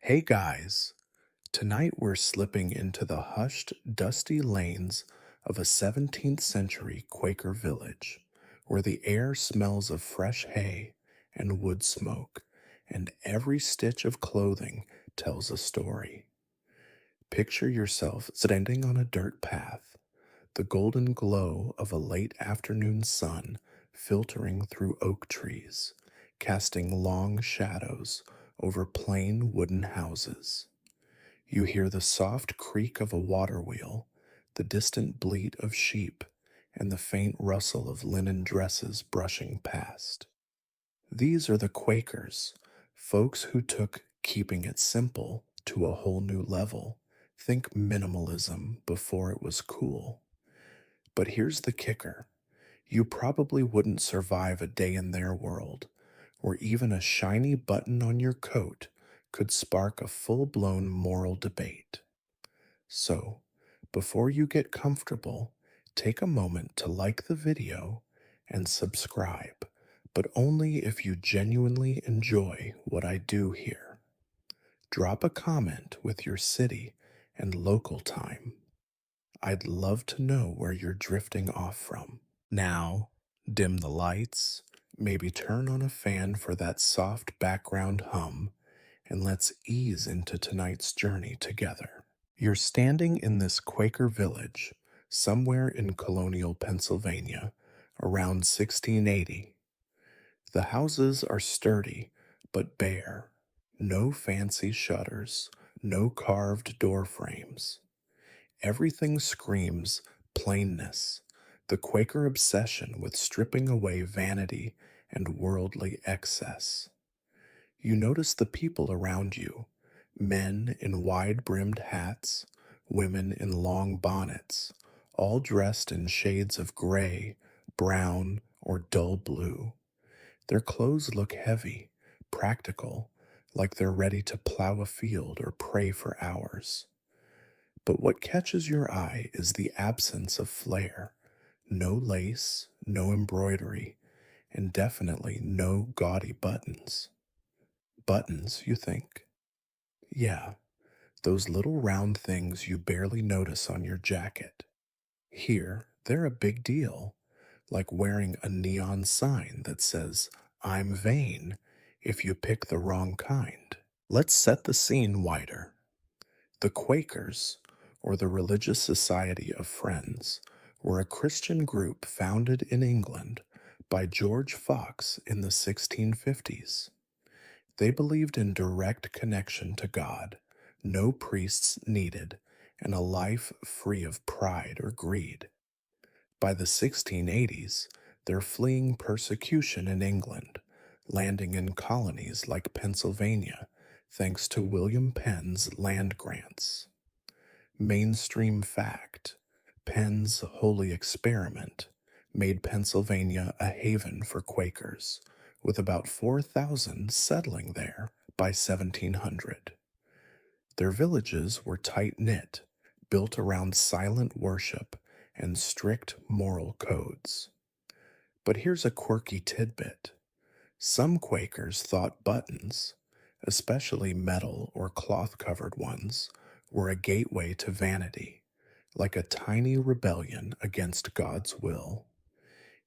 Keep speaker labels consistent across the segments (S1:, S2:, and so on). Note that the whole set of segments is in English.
S1: Hey guys, tonight we're slipping into the hushed, dusty lanes of a 17th century Quaker village, where the air smells of fresh hay and wood smoke, and every stitch of clothing tells a story. Picture yourself standing on a dirt path, the golden glow of a late afternoon sun filtering through oak trees, casting long shadows over plain wooden houses. You hear the soft creak of a water wheel, the distant bleat of sheep, and the faint rustle of linen dresses brushing past. These are the Quakers, folks who took keeping it simple to a whole new level. Think minimalism before it was cool. But here's the kicker: you probably wouldn't survive a day in their world, where even a shiny button on your coat could spark a full blown moral debate. So, before you get comfortable, take a moment to like the video and subscribe, but only if you genuinely enjoy what I do here. Drop a comment with your city and local time. I'd love to know where you're drifting off from. Now, dim the lights, maybe turn on a fan for that soft background hum, and let's ease into tonight's journey together. You're standing in this Quaker village, somewhere in colonial Pennsylvania, around 1680. The houses are sturdy but bare, no fancy shutters, no carved door frames. Everything screams plainness, the Quaker obsession with stripping away vanity and worldly excess. You notice the people around you: men in wide brimmed hats, women in long bonnets, all dressed in shades of gray, brown, or dull blue. Their clothes look heavy, practical, like they're ready to plow a field or pray for hours. But what catches your eye is the absence of flair: no lace, no embroidery, and definitely no gaudy buttons. Buttons, you think? Yeah, those little round things you barely notice on your jacket. Here, they're a big deal, like wearing a neon sign that says, "I'm vain," if you pick the wrong kind. Let's set the scene wider. The Quakers, or the Religious Society of Friends, were a Christian group founded in England by George Fox in the 1650s. They believed in direct connection to God, no priests needed, and a life free of pride or greed. By the 1680s, they're fleeing persecution in England, landing in colonies like Pennsylvania thanks to William Penn's land grants. Mainstream fact: Penn's holy experiment made Pennsylvania a haven for Quakers, with about 4,000 settling there by 1700. Their villages were tight knit, built around silent worship and strict moral codes. But here's a quirky tidbit: some Quakers thought buttons, especially metal or cloth covered ones, were a gateway to vanity, like a tiny rebellion against God's will.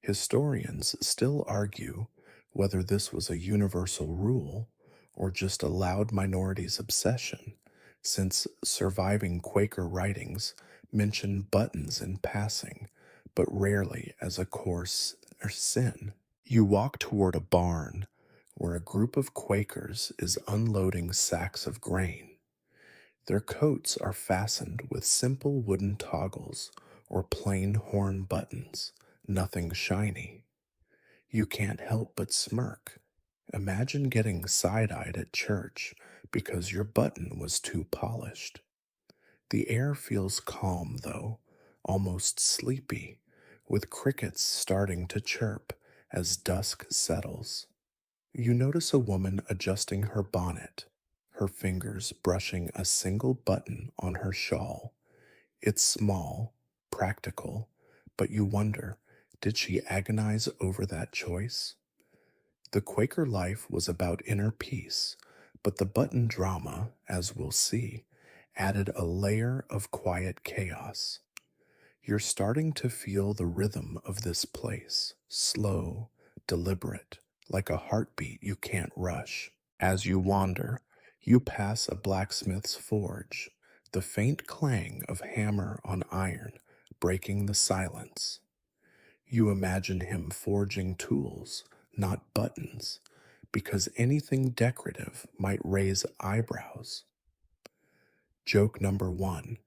S1: Historians still argue whether this was a universal rule or just a loud minority's obsession, since surviving Quaker writings mention buttons in passing, but rarely as a coarse or sin. You walk toward a barn where a group of Quakers is unloading sacks of grain. Their coats are fastened with simple wooden toggles or plain horn buttons, nothing shiny. You can't help but smirk. Imagine getting side-eyed at church because your button was too polished. The air feels calm, though, almost sleepy, with crickets starting to chirp as dusk settles. You notice a woman adjusting her bonnet, her fingers brushing a single button on her shawl. It's small, practical, but you wonder, did she agonize over that choice? The Quaker life was about inner peace, But the button drama, as we'll see, added a layer of quiet chaos. You're starting to feel the rhythm of this place, slow, deliberate, like a heartbeat you can't rush. As you wander, you pass a blacksmith's forge, the faint clang of hammer on iron breaking the silence. You imagine him forging tools, not buttons, because anything decorative might raise eyebrows. Joke number one: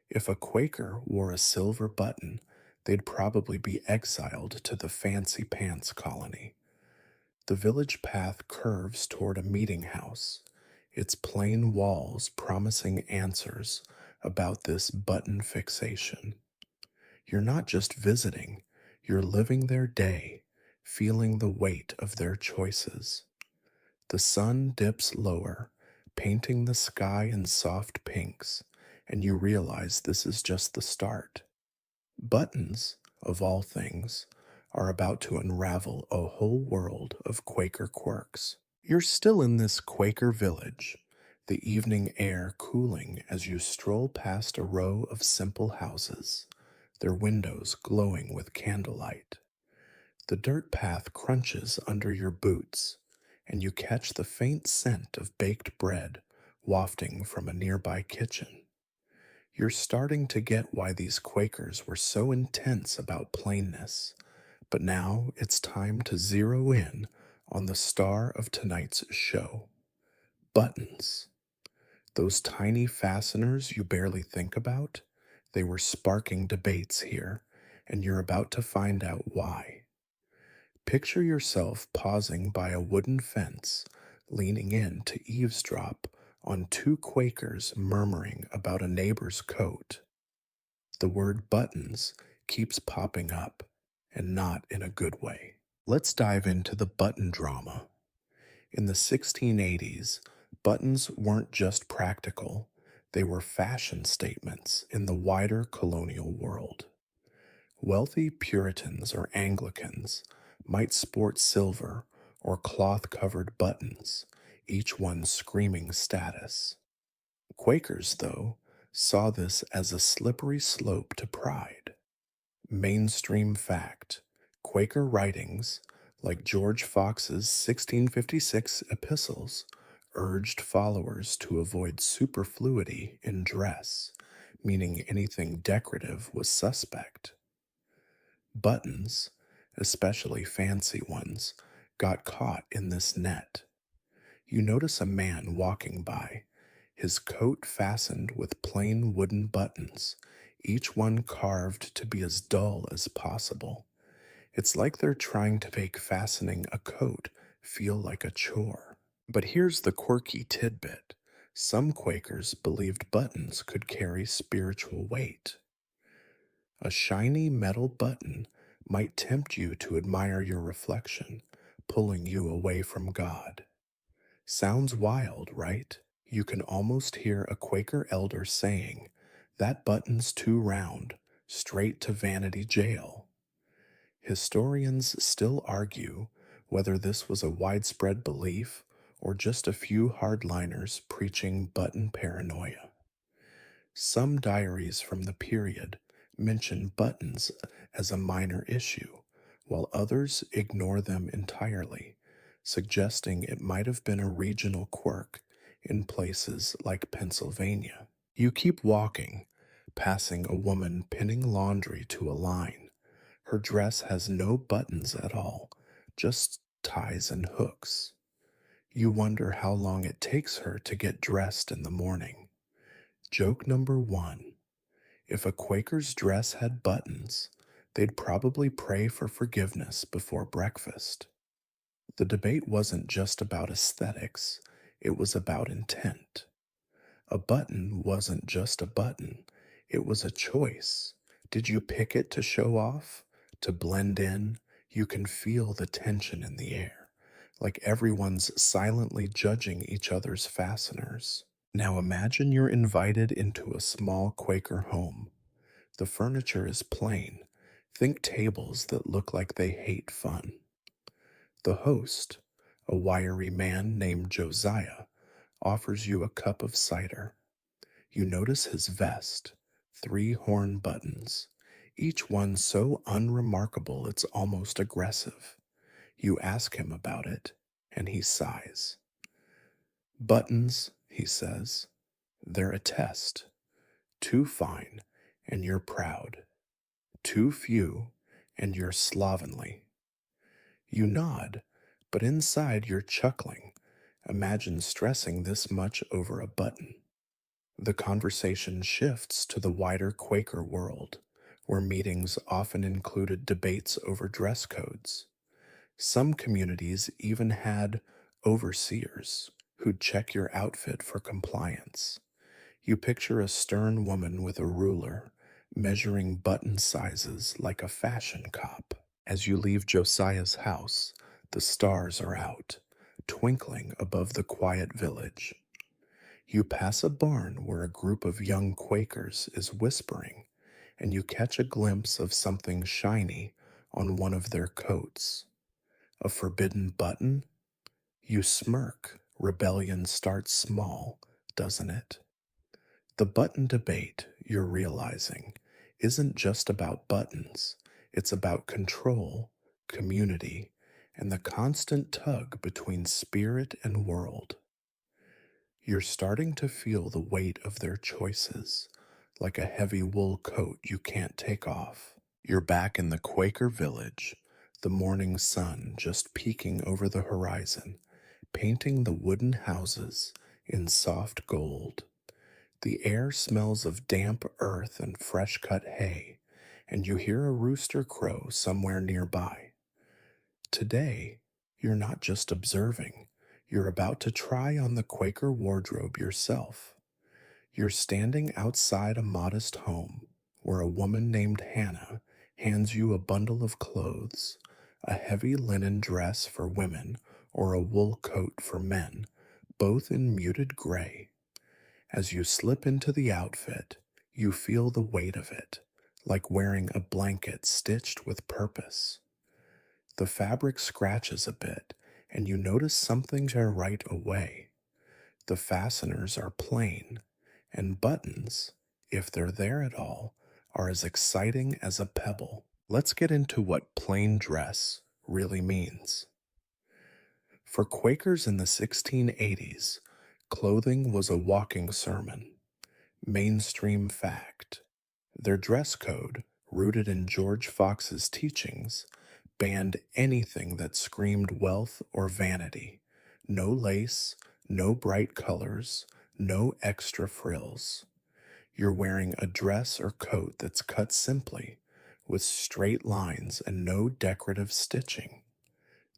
S1: if a Quaker wore a silver button, they'd probably be exiled to the Fancy Pants colony. The village path curves toward a meeting house, its plain walls promising answers about this button fixation. You're not just visiting, you're living their day, feeling the weight of their choices. The sun dips lower, painting the sky in soft pinks, and you realize this is just the start. Buttons, of all things, are about to unravel a whole world of Quaker quirks. You're still in this Quaker village, the evening air cooling as you stroll past a row of simple houses, their windows glowing with candlelight. The dirt path crunches under your boots, and you catch the faint scent of baked bread wafting from a nearby kitchen. You're starting to get why these Quakers were so intense about plainness, but now it's time to zero in on the star of tonight's show: buttons. Those tiny fasteners you barely think about, they were sparking debates here, and you're about to find out why. Picture yourself pausing by a wooden fence, leaning in to eavesdrop on two Quakers murmuring about a neighbor's coat. The word buttons keeps popping up, and not in a good way. Let's dive into the button drama. In the 1680s, buttons weren't just practical, they were fashion statements in the wider colonial world. Wealthy Puritans or Anglicans might sport silver or cloth covered buttons, each one screaming status. Quakers, though, saw this as a slippery slope to pride. Mainstream fact: Quaker writings, like George Fox's 1656 epistles, urged followers to avoid superfluity in dress, meaning anything decorative was suspect. Buttons, especially fancy ones, got caught in this net. You notice a man walking by, his coat fastened with plain wooden buttons, each one carved to be as dull as possible. It's like they're trying to make fastening a coat feel like a chore. But here's the quirky tidbit: some Quakers believed buttons could carry spiritual weight. A shiny metal button might tempt you to admire your reflection, pulling you away from God. Sounds wild, right? You can almost hear a Quaker elder saying, "That button's too round, straight to vanity jail." Historians still argue whether this was a widespread belief or just a few hardliners preaching button paranoia. Some diaries from the period mention buttons as a minor issue, while others ignore them entirely, suggesting it might have been a regional quirk in places like Pennsylvania. You keep walking, passing a woman pinning laundry to a line. Her dress has no buttons at all, just ties and hooks. You wonder how long it takes her to get dressed in the morning. Joke number one: if a Quaker's dress had buttons, they'd probably pray for forgiveness before breakfast. The debate wasn't just about aesthetics, it was about intent. A button wasn't just a button, it was a choice. Did you pick it to show off? To blend in? You can feel the tension in the air, like everyone's silently judging each other's fasteners. Now imagine you're invited into a small Quaker home. The furniture is plain. Think tables that look like they hate fun. The host, a wiry man named Josiah, offers you a cup of cider. You notice his vest, three horn buttons, each one so unremarkable it's almost aggressive. You ask him about it, and he sighs. Buttons, he says, they're a test. Too fine, and you're proud. Too few, and you're slovenly. You nod, but inside you're chuckling. Imagine stressing this much over a button. The conversation shifts to the wider Quaker world, where meetings often included debates over dress codes. Some communities even had overseers who'd check your outfit for compliance. You picture a stern woman with a ruler, measuring button sizes like a fashion cop. As you leave Josiah's house, the stars are out, twinkling above the quiet village. You pass a barn where a group of young Quakers is whispering, and you catch a glimpse of something shiny on one of their coats. A forbidden button? You smirk. Rebellion starts small, doesn't it? The button debate, you're realizing, isn't just about buttons. It's about control, community, and the constant tug between spirit and world. You're starting to feel the weight of their choices, like a heavy wool coat you can't take off. You're back in the Quaker village, the morning sun just peeking over the horizon, painting the wooden houses in soft gold. The air smells of damp earth and fresh cut hay, and you hear a rooster crow somewhere nearby. Today, you're not just observing, you're about to try on the Quaker wardrobe yourself. You're standing outside a modest home where a woman named Hannah hands you a bundle of clothes, a heavy linen dress for women or a wool coat for men, both in muted gray. As you slip into the outfit, you feel the weight of it, like wearing a blanket stitched with purpose. The fabric scratches a bit, and you notice something right away. The fasteners are plain, and buttons, if they're there at all, are as exciting as a pebble. Let's get into what plain dress really means. For Quakers in the 1680s, clothing was a walking sermon, mainstream fact. Their dress code, rooted in George Fox's teachings, banned anything that screamed wealth or vanity. No lace, no bright colors, no extra frills. You're wearing a dress or coat that's cut simply, with straight lines and no decorative stitching.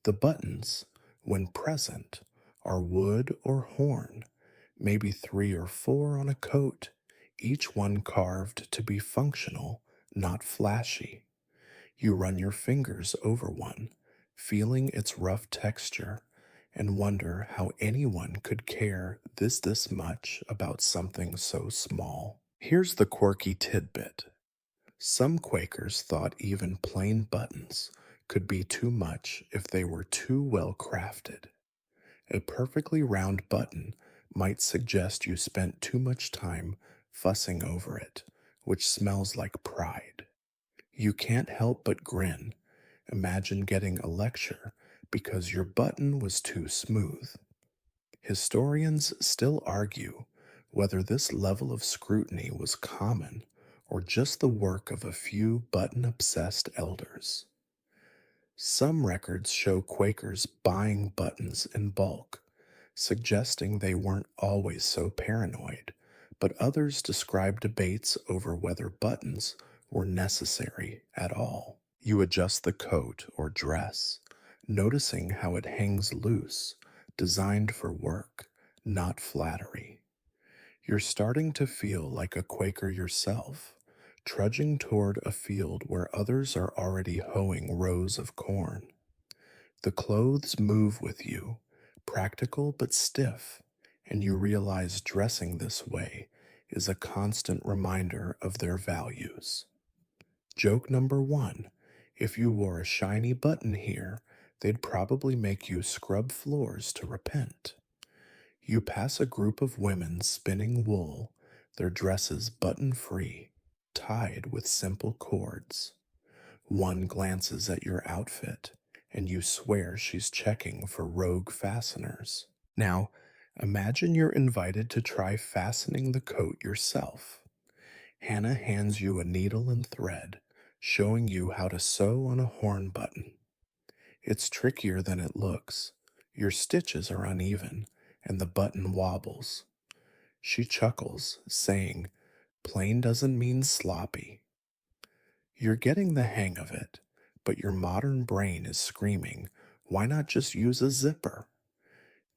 S1: The buttons, when present, are wood or horn, maybe three or four on a coat, each one carved to be functional, not flashy. You run your fingers over one, feeling its rough texture, and wonder how anyone could care this much about something so small. Here's the quirky tidbit. Some Quakers thought even plain buttons could be too much if they were too well crafted. A perfectly round button might suggest you spent too much time fussing over it, which smells like pride. You can't help but grin. Imagine getting a lecture because your button was too smooth. Historians still argue whether this level of scrutiny was common or just the work of a few button obsessed elders. Some records show Quakers buying buttons in bulk, suggesting they weren't always so paranoid, but others describe debates over whether buttons were necessary at all. You adjust the coat or dress, noticing how it hangs loose, designed for work, not flattery. You're starting to feel like a Quaker yourself, trudging toward a field where others are already hoeing rows of corn. The clothes move with you, practical but stiff, and you realize dressing this way is a constant reminder of their values. Joke number one: if you wore a shiny button here, they'd probably make you scrub floors to repent. You pass a group of women spinning wool, their dresses button free, tied with simple cords. One glances at your outfit, and you swear she's checking for rogue fasteners. Now, imagine you're invited to try fastening the coat yourself. Hannah hands you a needle and thread, showing you how to sew on a horn button. It's trickier than it looks. Your stitches are uneven, and the button wobbles. She chuckles, saying, "Plain doesn't mean sloppy." You're getting the hang of it, but your modern brain is screaming, why not just use a zipper?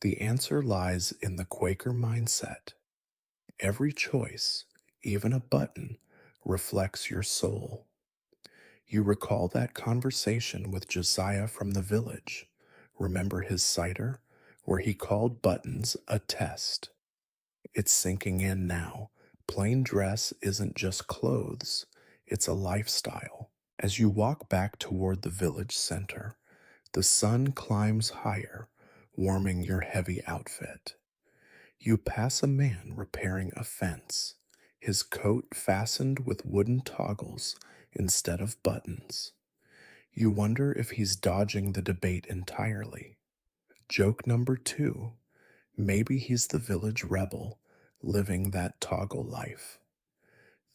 S1: The answer lies in the Quaker mindset. Every choice, even a button, reflects your soul. You recall that conversation with Josiah from the village. Remember his cider, where he called buttons a test. It's sinking in now. Plain dress isn't just clothes, it's a lifestyle. As you walk back toward the village center, the sun climbs higher, warming your heavy outfit. You pass a man repairing a fence, his coat fastened with wooden toggles instead of buttons. You wonder if he's dodging the debate entirely. Joke number two, maybe he's the village rebel living that toggle life.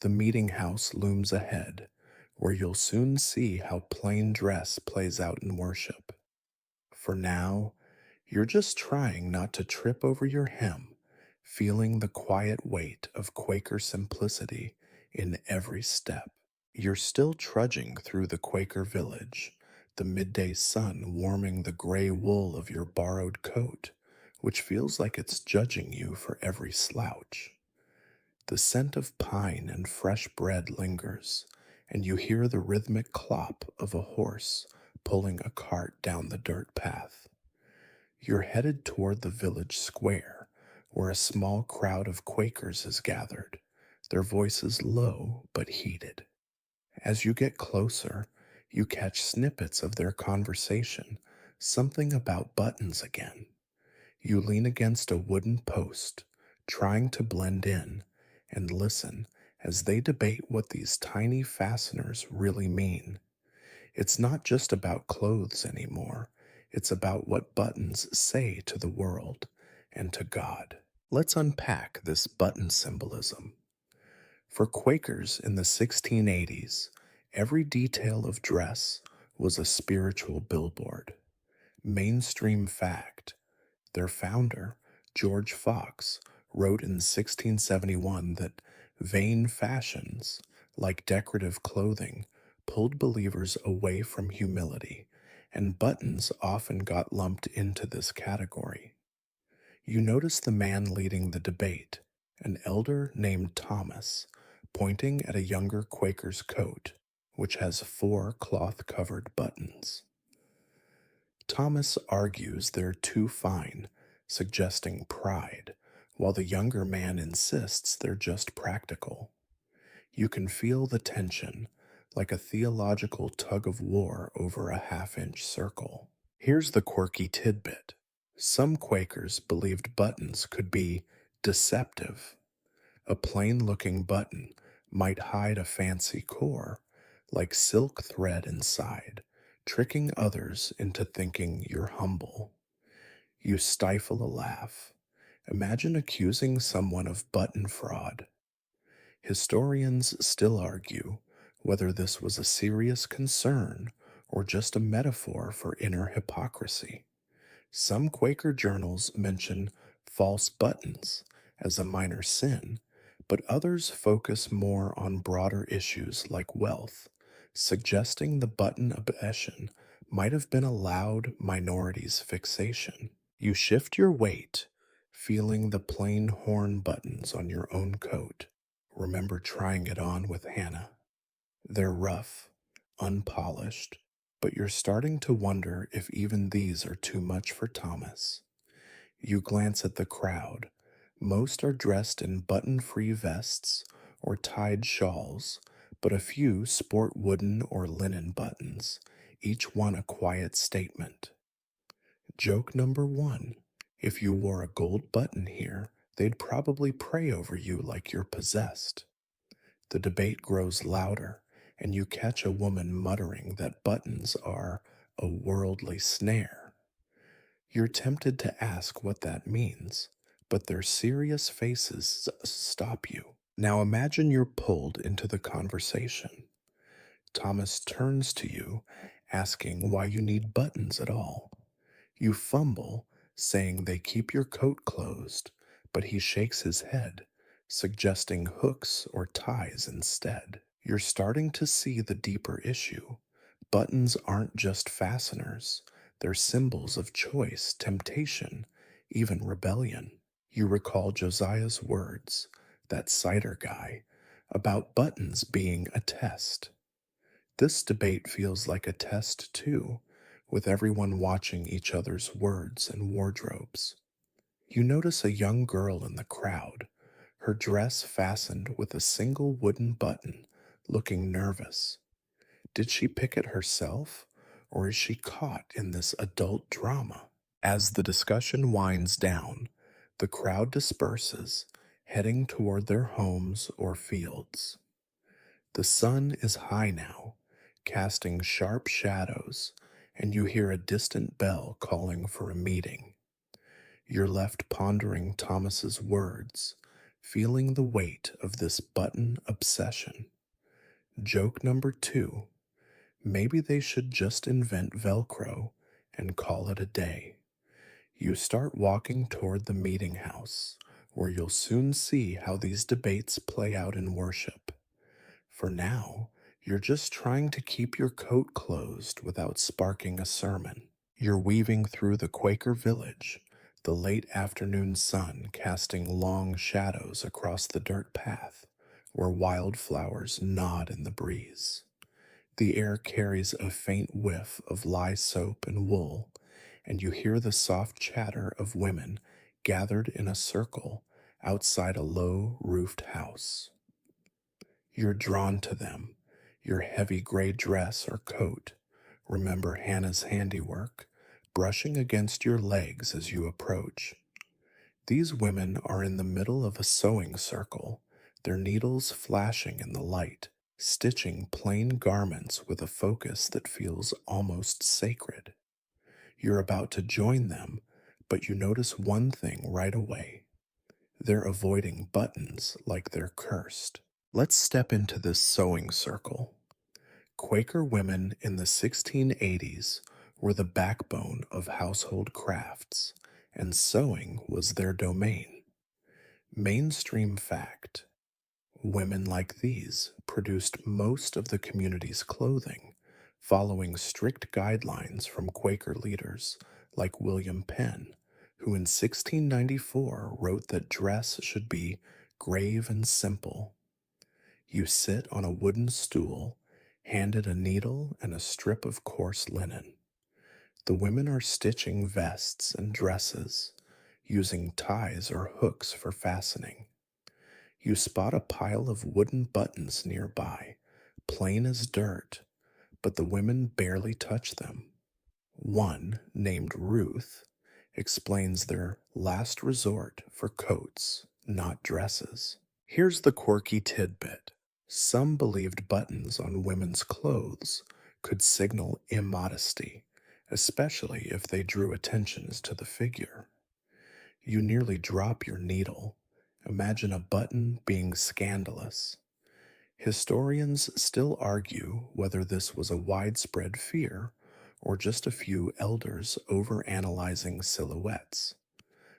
S1: The meeting house looms ahead, where you'll soon see how plain dress plays out in worship. For now, you're just trying not to trip over your hem, feeling the quiet weight of Quaker simplicity in every step. You're still trudging through the Quaker village, the midday sun warming the gray wool of your borrowed coat, which feels like it's judging you for every slouch. The scent of pine and fresh bread lingers, and you hear the rhythmic clop of a horse pulling a cart down the dirt path. You're headed toward the village square, where a small crowd of Quakers is gathered, their voices low but heated. As you get closer, you catch snippets of their conversation, something about buttons again. You lean against a wooden post, trying to blend in, and listen as they debate what these tiny fasteners really mean. It's not just about clothes anymore, it's about what buttons say to the world and to God. Let's unpack this button symbolism. For Quakers in the 1680s, every detail of dress was a spiritual billboard. Mainstream fact, their founder, George Fox, wrote in 1671 that vain fashions, like decorative clothing, pulled believers away from humility, and buttons often got lumped into this category. You notice the man leading the debate, an elder named Thomas, pointing at a younger Quaker's coat, which has 4 cloth-covered buttons. Thomas argues they're too fine, suggesting pride, while the younger man insists they're just practical. You can feel the tension, like a theological tug of war over a half-inch circle. Here's the quirky tidbit. Some Quakers believed buttons could be deceptive. A plain-looking button might hide a fancy core, like silk thread inside, tricking others into thinking you're humble. You stifle a laugh. Imagine accusing someone of button fraud. Historians still argue whether this was a serious concern or just a metaphor for inner hypocrisy. Some Quaker journals mention false buttons as a minor sin, but others focus more on broader issues like wealth, suggesting the button obsession might have been a loud minority's fixation. You shift your weight, feeling the plain horn buttons on your own coat. Remember trying it on with Hannah. They're rough, unpolished, but you're starting to wonder if even these are too much for Thomas. You glance at the crowd. Most are dressed in button-free vests or tied shawls, but a few sport wooden or linen buttons, each one a quiet statement. Joke number one, If you wore a gold button here, they'd probably pray over you like you're possessed. The debate grows louder, and you catch a woman muttering that buttons are a worldly snare. You're tempted to ask what that means, but their serious faces stop you. Now imagine you're pulled into the conversation. Thomas turns to you, asking why you need buttons at all. You fumble, saying they keep your coat closed, but he shakes his head, suggesting hooks or ties instead. You're starting to see the deeper issue. Buttons aren't just fasteners, they're symbols of choice, temptation, even rebellion. You recall Josiah's words, that cider guy, about buttons being a test. This debate feels like a test, too, with everyone watching each other's words and wardrobes. You notice a young girl in the crowd, her dress fastened with a single wooden button, looking nervous. Did she pick it herself, or is she caught in this adult drama? As the discussion winds down, the crowd disperses, heading toward their homes or fields. The sun is high now, casting sharp shadows, and you hear a distant bell calling for a meeting. You're left pondering Thomas's words, feeling the weight of this button obsession. Joke number 2. Maybe they should just invent Velcro and call it a day. You start walking toward the meeting house, where you'll soon see how these debates play out in worship. For now, you're just trying to keep your coat closed without sparking a sermon. You're weaving through the Quaker village, the late afternoon sun casting long shadows across the dirt path, where wildflowers nod in the breeze. The air carries a faint whiff of lye soap and wool, and you hear the soft chatter of women gathered in a circle outside a low roofed house. You're drawn to them, your heavy gray dress or coat. Remember Hannah's handiwork, brushing against your legs as you approach. These women are in the middle of a sewing circle, their needles flashing in the light, stitching plain garments with a focus that feels almost sacred. You're about to join them, but you notice one thing right away. They're avoiding buttons like they're cursed. Let's step into this sewing circle. Quaker women in the 1680s were the backbone of household crafts, and sewing was their domain. Mainstream fact: women like these produced most of the community's clothing, following strict guidelines from Quaker leaders like William Penn, who in 1694 wrote that dress should be grave and simple. You sit on a wooden stool, handed a needle and a strip of coarse linen. The women are stitching vests and dresses, using ties or hooks for fastening. You spot a pile of wooden buttons nearby, plain as dirt, but the women barely touch them. One, named Ruth, explains their last resort for coats, not dresses. Here's the quirky tidbit. Some believed buttons on women's clothes could signal immodesty, especially if they drew attentions to the figure. You nearly drop your needle. Imagine a button being scandalous. Historians still argue whether this was a widespread fear or just a few elders overanalyzing silhouettes.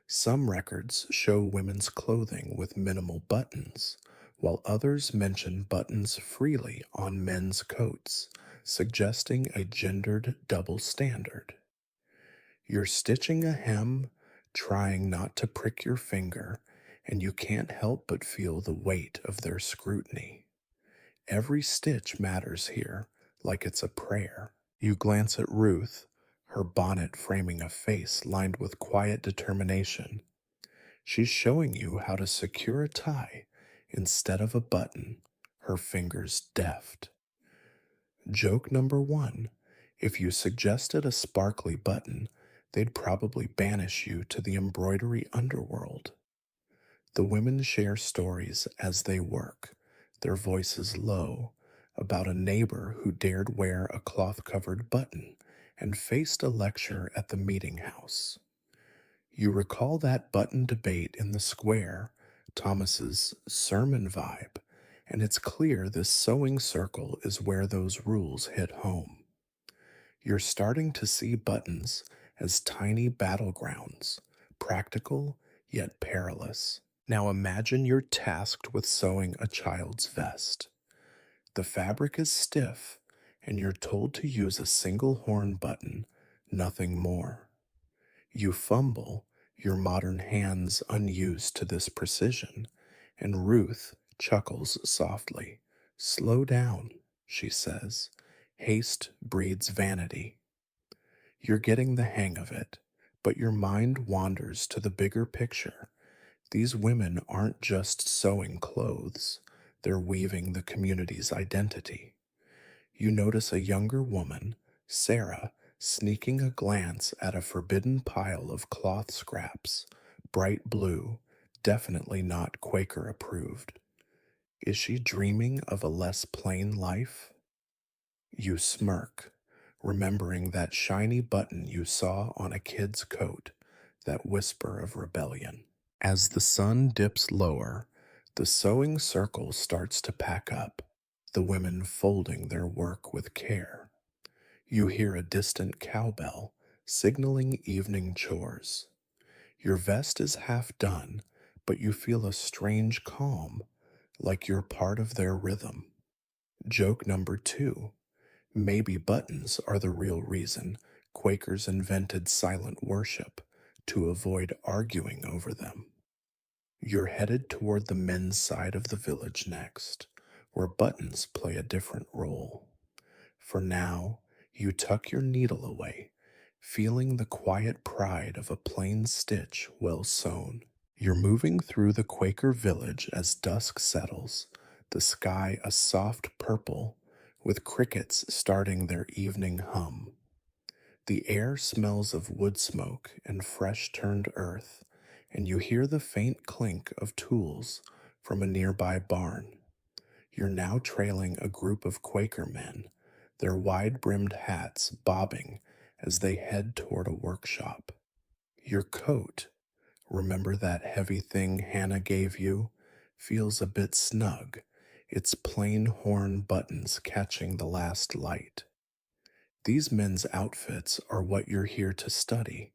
S1: Some records show women's clothing with minimal buttons, while others mention buttons freely on men's coats, suggesting a gendered double standard. You're stitching a hem, trying not to prick your finger, and you can't help but feel the weight of their scrutiny. Every stitch matters here, like it's a prayer. You glance at Ruth, her bonnet framing a face lined with quiet determination. She's showing you how to secure a tie instead of a button, her fingers deft. Joke number 1. If you suggested a sparkly button, they'd probably banish you to the embroidery underworld. The women share stories as they work, their voices low, about a neighbor who dared wear a cloth covered button and faced a lecture at the meeting house. You recall that button debate in the square, Thomas's sermon vibe, and it's clear this sewing circle is where those rules hit home. You're starting to see buttons as tiny battlegrounds, practical yet perilous. Now imagine you're tasked with sewing a child's vest. The fabric is stiff, and you're told to use a single horn button, nothing more. You fumble, your modern hands unused to this precision, and Ruth chuckles softly. Slow down, she says. Haste breeds vanity. You're getting the hang of it, but your mind wanders to the bigger picture. These women aren't just sewing clothes, they're weaving the community's identity. You notice a younger woman, Sarah, sneaking a glance at a forbidden pile of cloth scraps, bright blue, definitely not Quaker approved. Is she dreaming of a less plain life? You smirk, remembering that shiny button you saw on a kid's coat, that whisper of rebellion. As the sun dips lower, the sewing circle starts to pack up, the women folding their work with care. You hear a distant cowbell signaling evening chores. Your vest is half done, but you feel a strange calm, like you're part of their rhythm. Joke number two. Maybe buttons are the real reason Quakers invented silent worship, to avoid arguing over them. You're headed toward the men's side of the village next, where buttons play a different role. For now, you tuck your needle away, feeling the quiet pride of a plain stitch well sewn. You're moving through the Quaker village as dusk settles, the sky a soft purple, with crickets starting their evening hum. The air smells of wood smoke and fresh turned earth, and you hear the faint clink of tools from a nearby barn. You're now trailing a group of Quaker men, their wide brimmed hats bobbing as they head toward a workshop. Your coat, remember that heavy thing Hannah gave you, feels a bit snug, its plain horn buttons catching the last light. These men's outfits are what you're here to study,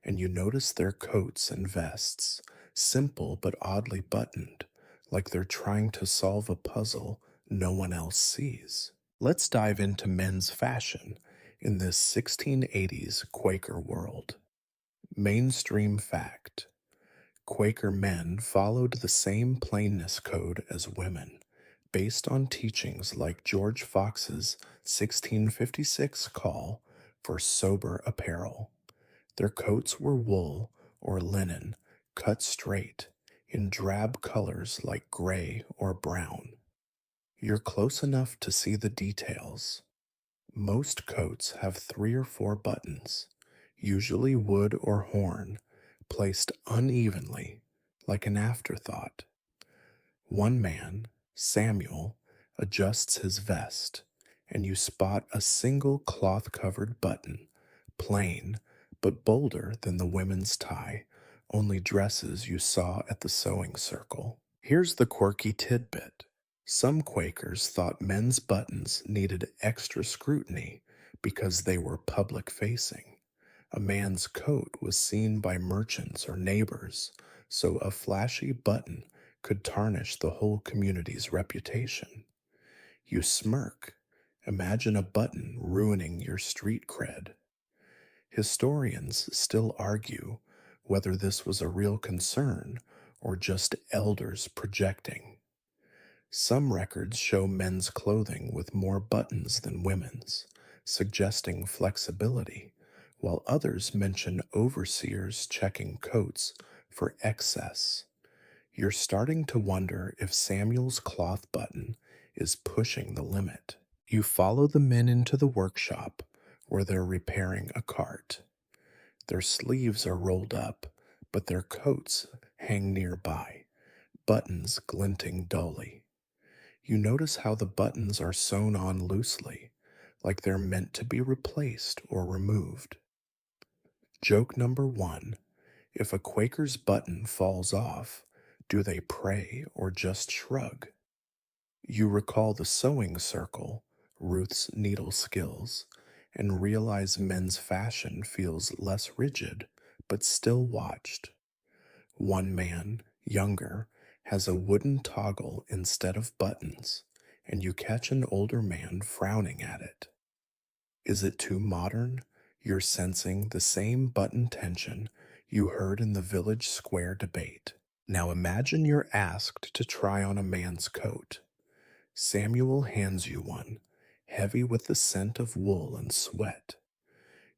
S1: and you notice their coats and vests, simple but oddly buttoned, like they're trying to solve a puzzle no one else sees. Let's dive into men's fashion in this 1680s Quaker world. Mainstream fact: Quaker men followed the same plainness code as women, based on teachings like George Fox's 1656 call for sober apparel. Their coats were wool or linen, cut straight, in drab colors like gray or brown. You're close enough to see the details. Most coats have 3 or 4 buttons, usually wood or horn, placed unevenly, like an afterthought. One man, Samuel, adjusts his vest, and you spot a single cloth covered button, plain, but bolder than the women's tie, only dresses you saw at the sewing circle. Here's the quirky tidbit. Some Quakers thought men's buttons needed extra scrutiny because they were public facing. A man's coat was seen by merchants or neighbors, so a flashy button could tarnish the whole community's reputation. You smirk. Imagine a button ruining your street cred. Historians still argue whether this was a real concern or just elders projecting. Some records show men's clothing with more buttons than women's, suggesting flexibility, while others mention overseers checking coats for excess. You're starting to wonder if Samuel's cloth button is pushing the limit. You follow the men into the workshop where they're repairing a cart. Their sleeves are rolled up, but their coats hang nearby, buttons glinting dully. You notice how the buttons are sewn on loosely, like they're meant to be replaced or removed. Joke number one: if a Quaker's button falls off, do they pray or just shrug? You recall the sewing circle, Ruth's needle skills, and realize men's fashion feels less rigid, but still watched. One man, younger, has a wooden toggle instead of buttons, and you catch an older man frowning at it. Is it too modern? You're sensing the same button tension you heard in the village square debate. Now imagine you're asked to try on a man's coat. Samuel hands you one, heavy with the scent of wool and sweat.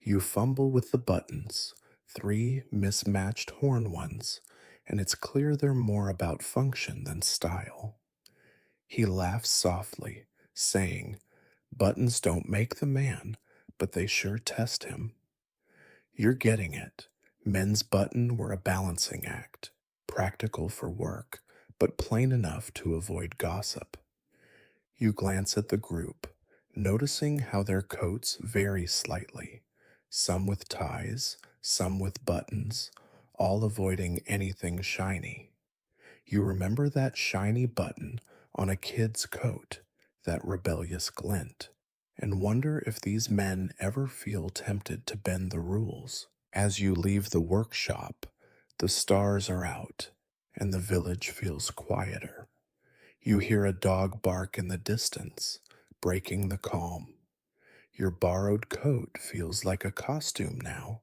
S1: You fumble with the buttons, three mismatched horn ones, and it's clear they're more about function than style. He laughs softly, saying, "Buttons don't make the man, but they sure test him." You're getting it. Men's button were a balancing act, practical for work, but plain enough to avoid gossip. You glance at the group, noticing how their coats vary slightly, some with ties, some with buttons, all avoiding anything shiny. You remember that shiny button on a kid's coat, that rebellious glint, and wonder if these men ever feel tempted to bend the rules. As you leave the workshop, the stars are out, and the village feels quieter. You hear a dog bark in the distance, breaking the calm. Your borrowed coat feels like a costume now,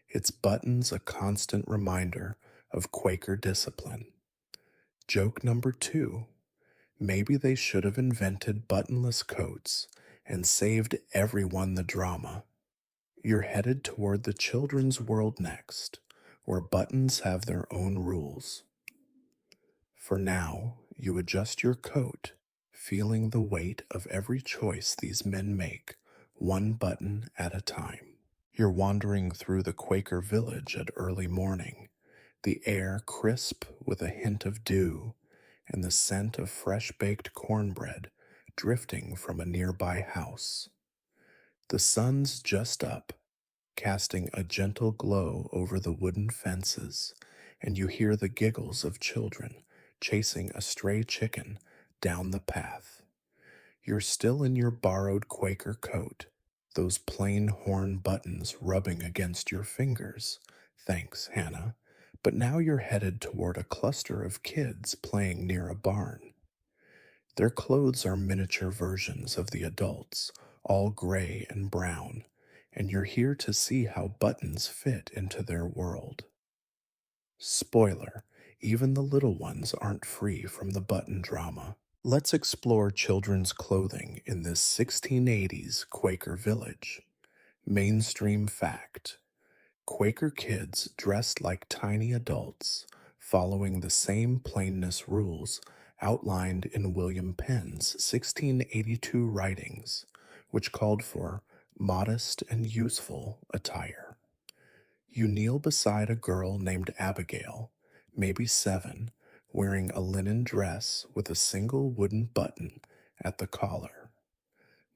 S1: its buttons a constant reminder of Quaker discipline. Joke number two: maybe they should have invented buttonless coats and saved everyone the drama. You're headed toward the children's world next, where buttons have their own rules. For now, you adjust your coat, feeling the weight of every choice these men make, one button at a time. You're wandering through the Quaker village at early morning, the air crisp with a hint of dew, and the scent of fresh baked cornbread drifting from a nearby house. The sun's just up, casting a gentle glow over the wooden fences, and you hear the giggles of children chasing a stray chicken down the path. You're still in your borrowed Quaker coat, those plain horn buttons rubbing against your fingers. Thanks, Hannah. But now you're headed toward a cluster of kids playing near a barn. Their clothes are miniature versions of the adults, all gray and brown, and you're here to see how buttons fit into their world. Spoiler: even the little ones aren't free from the button drama. Let's explore children's clothing in this 1680s Quaker village. Mainstream fact: Quaker kids dressed like tiny adults, following the same plainness rules outlined in William Penn's 1682 writings, which called for modest and useful attire. You kneel beside a girl named Abigail, maybe 7, wearing a linen dress with a single wooden button at the collar.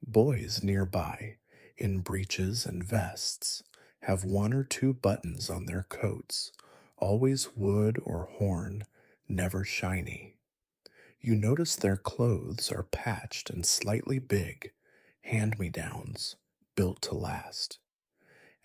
S1: Boys nearby, in breeches and vests, have one or two buttons on their coats, always wood or horn, never shiny. You notice their clothes are patched and slightly big, hand-me-downs, built to last.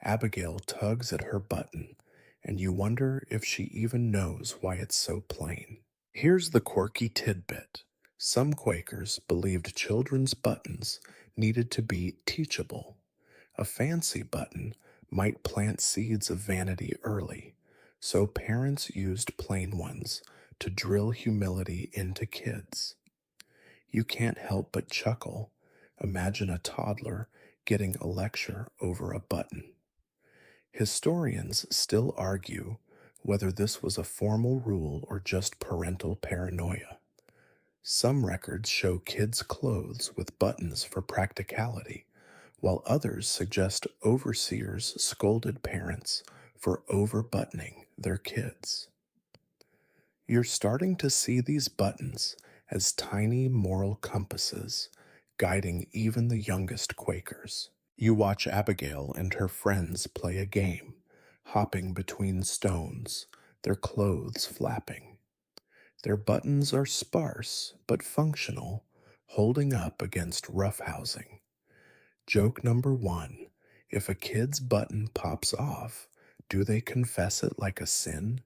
S1: Abigail tugs at her button, and you wonder if she even knows why it's so plain. Here's the quirky tidbit. Some Quakers believed children's buttons needed to be teachable. A fancy button might plant seeds of vanity early, so parents used plain ones to drill humility into kids. You can't help but chuckle. Imagine a toddler getting a lecture over a button. Historians still argue whether this was a formal rule or just parental paranoia. Some records show kids' clothes with buttons for practicality, while others suggest overseers scolded parents for over-buttoning their kids. You're starting to see these buttons as tiny moral compasses guiding even the youngest Quakers. You watch Abigail and her friends play a game, hopping between stones, their clothes flapping. Their buttons are sparse but functional, holding up against roughhousing. Joke number one: if a kid's button pops off, do they confess it like a sin?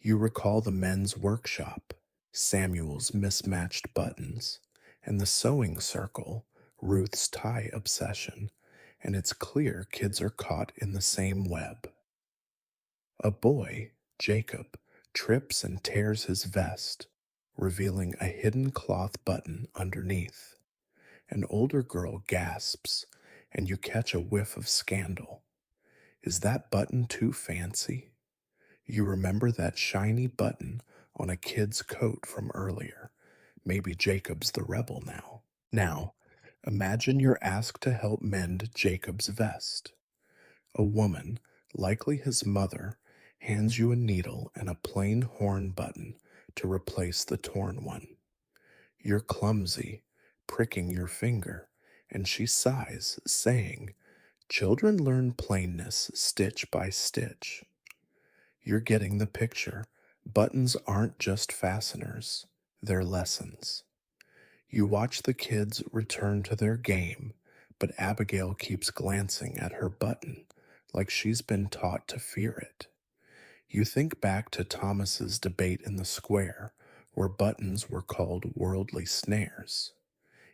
S1: You recall the men's workshop, Samuel's mismatched buttons, and the sewing circle, Ruth's tie obsession, and it's clear kids are caught in the same web. A boy, Jacob, trips and tears his vest, revealing a hidden cloth button underneath. An older girl gasps, and you catch a whiff of scandal. Is that button too fancy? You remember that shiny button on a kid's coat from earlier. Maybe Jacob's the rebel now. Now, imagine you're asked to help mend Jacob's vest. A woman, likely his mother, hands you a needle and a plain horn button to replace the torn one. You're clumsy, pricking your finger, and she sighs, saying, "Children learn plainness stitch by stitch." You're getting the picture. Buttons aren't just fasteners, they're lessons. You watch the kids return to their game, but Abigail keeps glancing at her button like she's been taught to fear it. You think back to Thomas's debate in the square, where buttons were called worldly snares.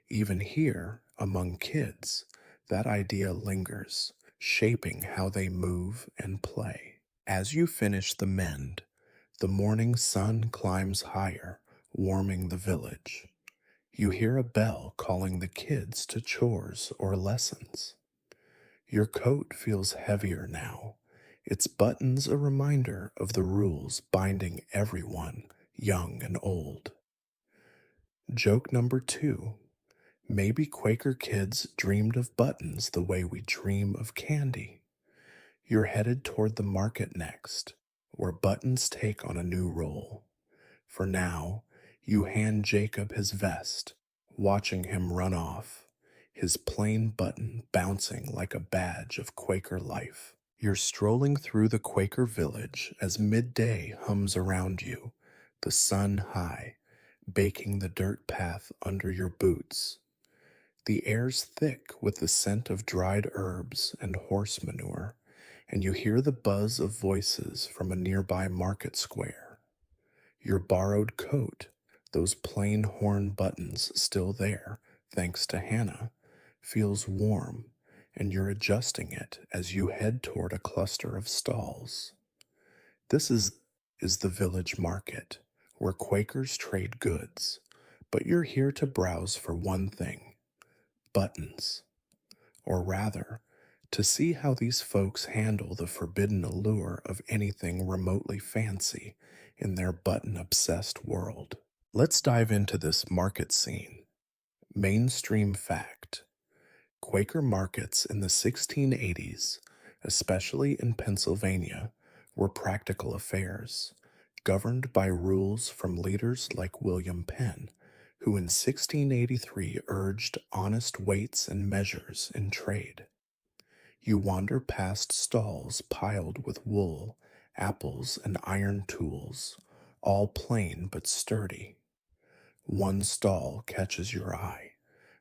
S1: Even here, among kids, that idea lingers, shaping how they move and play. As you finish the mend, the morning sun climbs higher, warming the village. You hear a bell calling the kids to chores or lessons. Your coat feels heavier now, its buttons a reminder of the rules binding everyone, young and old. Joke number two: maybe Quaker kids dreamed of buttons the way we dream of candy. You're headed toward the market next, where buttons take on a new role. For now, you hand Jacob his vest, watching him run off, his plain button bouncing like a badge of Quaker life. You're strolling through the Quaker village as midday hums around you, the sun high, baking the dirt path under your boots. The air's thick with the scent of dried herbs and horse manure, and you hear the buzz of voices from a nearby market square. Your borrowed coat, those plain horn buttons still there, thanks to Hannah, feels warm, and you're adjusting it as you head toward a cluster of stalls. This is the village market, where Quakers trade goods, but you're here to browse for one thing: buttons. Or rather, to see how these folks handle the forbidden allure of anything remotely fancy in their button-obsessed world. Let's dive into this market scene. Mainstream fact: Quaker markets in the 1680s, especially in Pennsylvania, were practical affairs, governed by rules from leaders like William Penn, who in 1683 urged honest weights and measures in trade. You wander past stalls piled with wool, apples, and iron tools, all plain but sturdy. One stall catches your eye: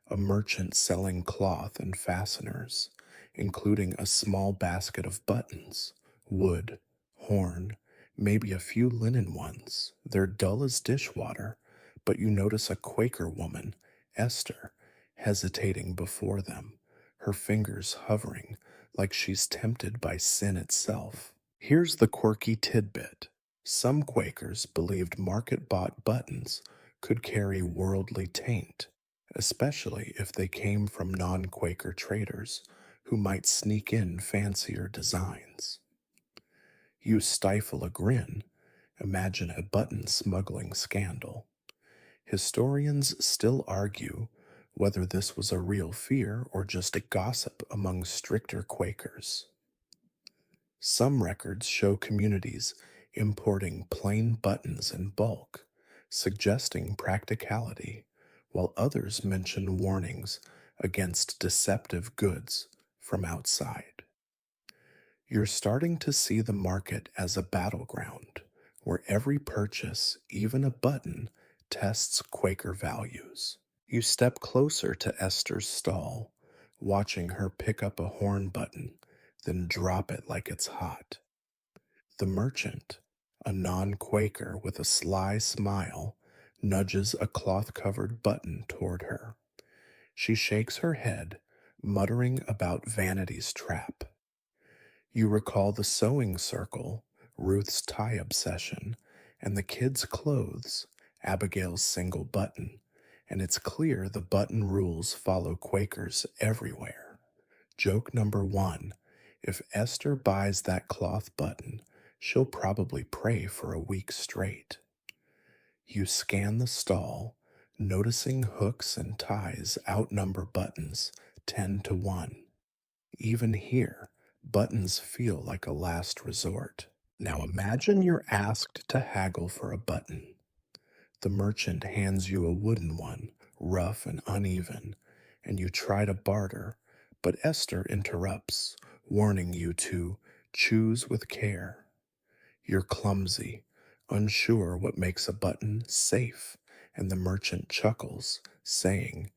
S1: a merchant selling cloth and fasteners, including a small basket of buttons, wood, horn, maybe a few linen ones. They're dull as dishwater, but you notice a Quaker woman, Esther, hesitating before them, her fingers hovering like she's tempted by sin itself. Here's the quirky tidbit: some Quakers believed market-bought buttons could carry worldly taint, especially if they came from non-Quaker traders who might sneak in fancier designs. You stifle a grin. Imagine a button smuggling scandal. Historians still argue whether this was a real fear or just a gossip among stricter Quakers. Some records show communities importing plain buttons in bulk, suggesting practicality, while others mention warnings against deceptive goods from outside. You're starting to see the market as a battleground where every purchase, even a button, tests Quaker values. You step closer to Esther's stall, watching her pick up a horn button, then drop it like it's hot. The merchant, a non Quaker with a sly smile, nudges a cloth covered button toward her. She shakes her head, muttering about vanity's trap. You recall the sewing circle, Ruth's tie obsession, and the kids' clothes, Abigail's single button, and it's clear the button rules follow Quakers everywhere. Joke number one: if Esther buys that cloth button, she'll probably pray for a week straight. You scan the stall, noticing hooks and ties outnumber buttons 10 to 1. Even here, buttons feel like a last resort. Now imagine you're asked to haggle for a button. The merchant hands you a wooden one, rough and uneven, and you try to barter, but Esther interrupts, warning you to choose with care. You're clumsy, unsure what makes a button safe, and the merchant chuckles, saying,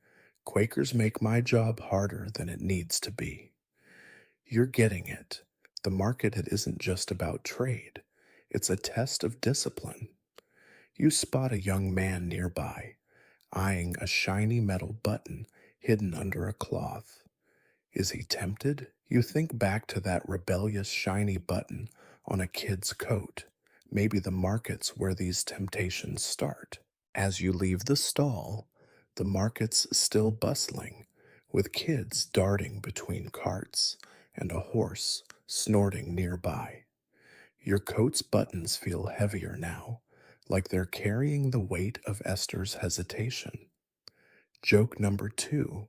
S1: Quakers make my job harder than it needs to be. You're getting it. The market isn't just about trade, it's a test of discipline. You spot a young man nearby, eyeing a shiny metal button hidden under a cloth. Is he tempted? You think back to that rebellious shiny button on a kid's coat. Maybe the market's where these temptations start. As you leave the stall, the market's still bustling, with kids darting between carts and a horse snorting nearby. Your coat's buttons feel heavier now, like they're carrying the weight of Esther's hesitation. Joke number two: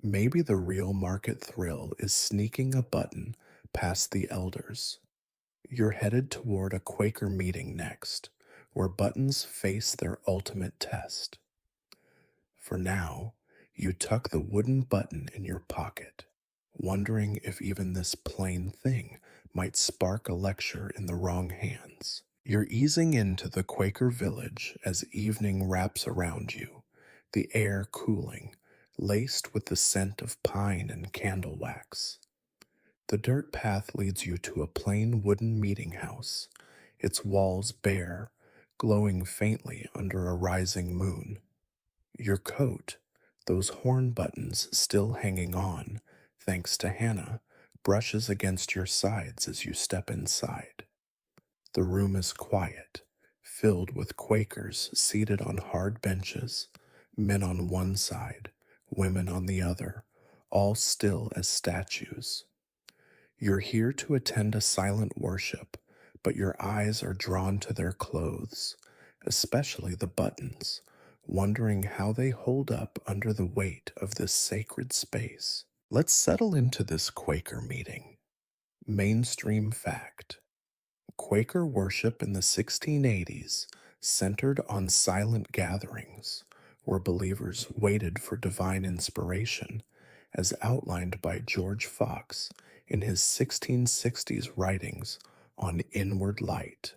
S1: maybe the real market thrill is sneaking a button past the elders. You're headed toward a Quaker meeting next, where buttons face their ultimate test. For now, you tuck the wooden button in your pocket, wondering if even this plain thing might spark a lecture in the wrong hands. You're easing into the Quaker village as evening wraps around you, the air cooling, laced with the scent of pine and candle wax. The dirt path leads you to a plain wooden meeting house, its walls bare, glowing faintly under a rising moon. Your coat, those horn buttons still hanging on, thanks to Hannah, brushes against your sides as you step inside. The room is quiet, filled with Quakers seated on hard benches, men on one side, women on the other, all still as statues. You're here to attend a silent worship, but your eyes are drawn to their clothes, especially the buttons, wondering how they hold up under the weight of this sacred space. Let's settle into this Quaker meeting. Mainstream fact: Quaker worship in the 1680s centered on silent gatherings where believers waited for divine inspiration, as outlined by George Fox in his 1660s writings on inward light.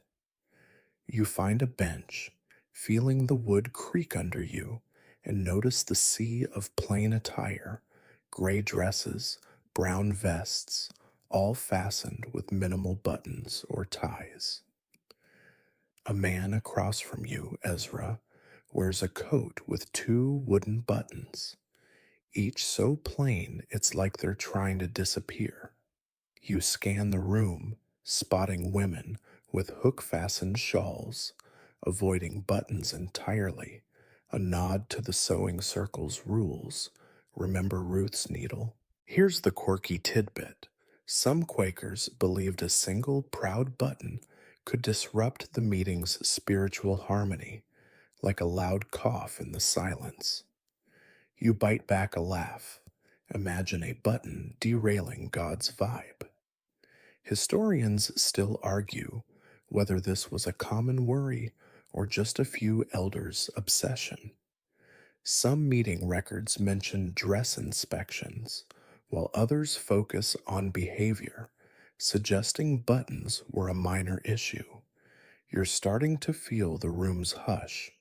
S1: You find a bench, feeling the wood creak under you, and notice the sea of plain attire, gray dresses, brown vests, all fastened with minimal buttons or ties. A man across from you, Ezra, wears a coat with two wooden buttons, each so plain it's like they're trying to disappear. You scan the room, spotting women with hook-fastened shawls, avoiding buttons entirely, a nod to the sewing circle's rules. Remember Ruth's needle? Here's the quirky tidbit. Some Quakers believed a single proud button could disrupt the meeting's spiritual harmony, like a loud cough in the silence. You bite back a laugh. Imagine a button derailing God's vibe. Historians still argue whether this was a common worry or just a few elders' obsession. Some meeting records mention dress inspections, while others focus on behavior, suggesting buttons were a minor issue. You're starting to feel the room's hush,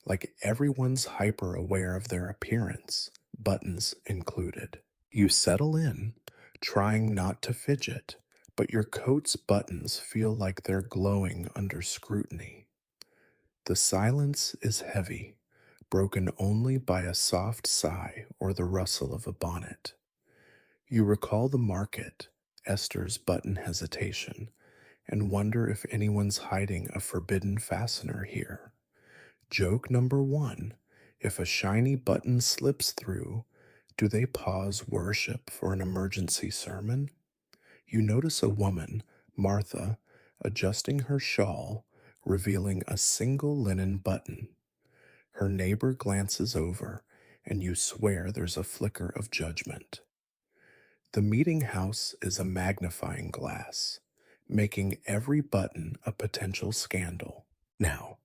S1: like everyone's hyper aware of their appearance, buttons included. You settle in, trying not to fidget, but your coat's buttons feel like they're glowing under scrutiny. The silence is heavy, broken only by a soft sigh or the rustle of a bonnet. You recall the market, Esther's button hesitation, and wonder if anyone's hiding a forbidden fastener here. Joke number one: if a shiny button slips through, do they pause worship for an emergency sermon? You notice a woman, Martha, adjusting her shawl, revealing a single linen button. Her neighbor glances over, and you swear there's a flicker of judgment. The meeting house is a magnifying glass, making every button a potential scandal. Now,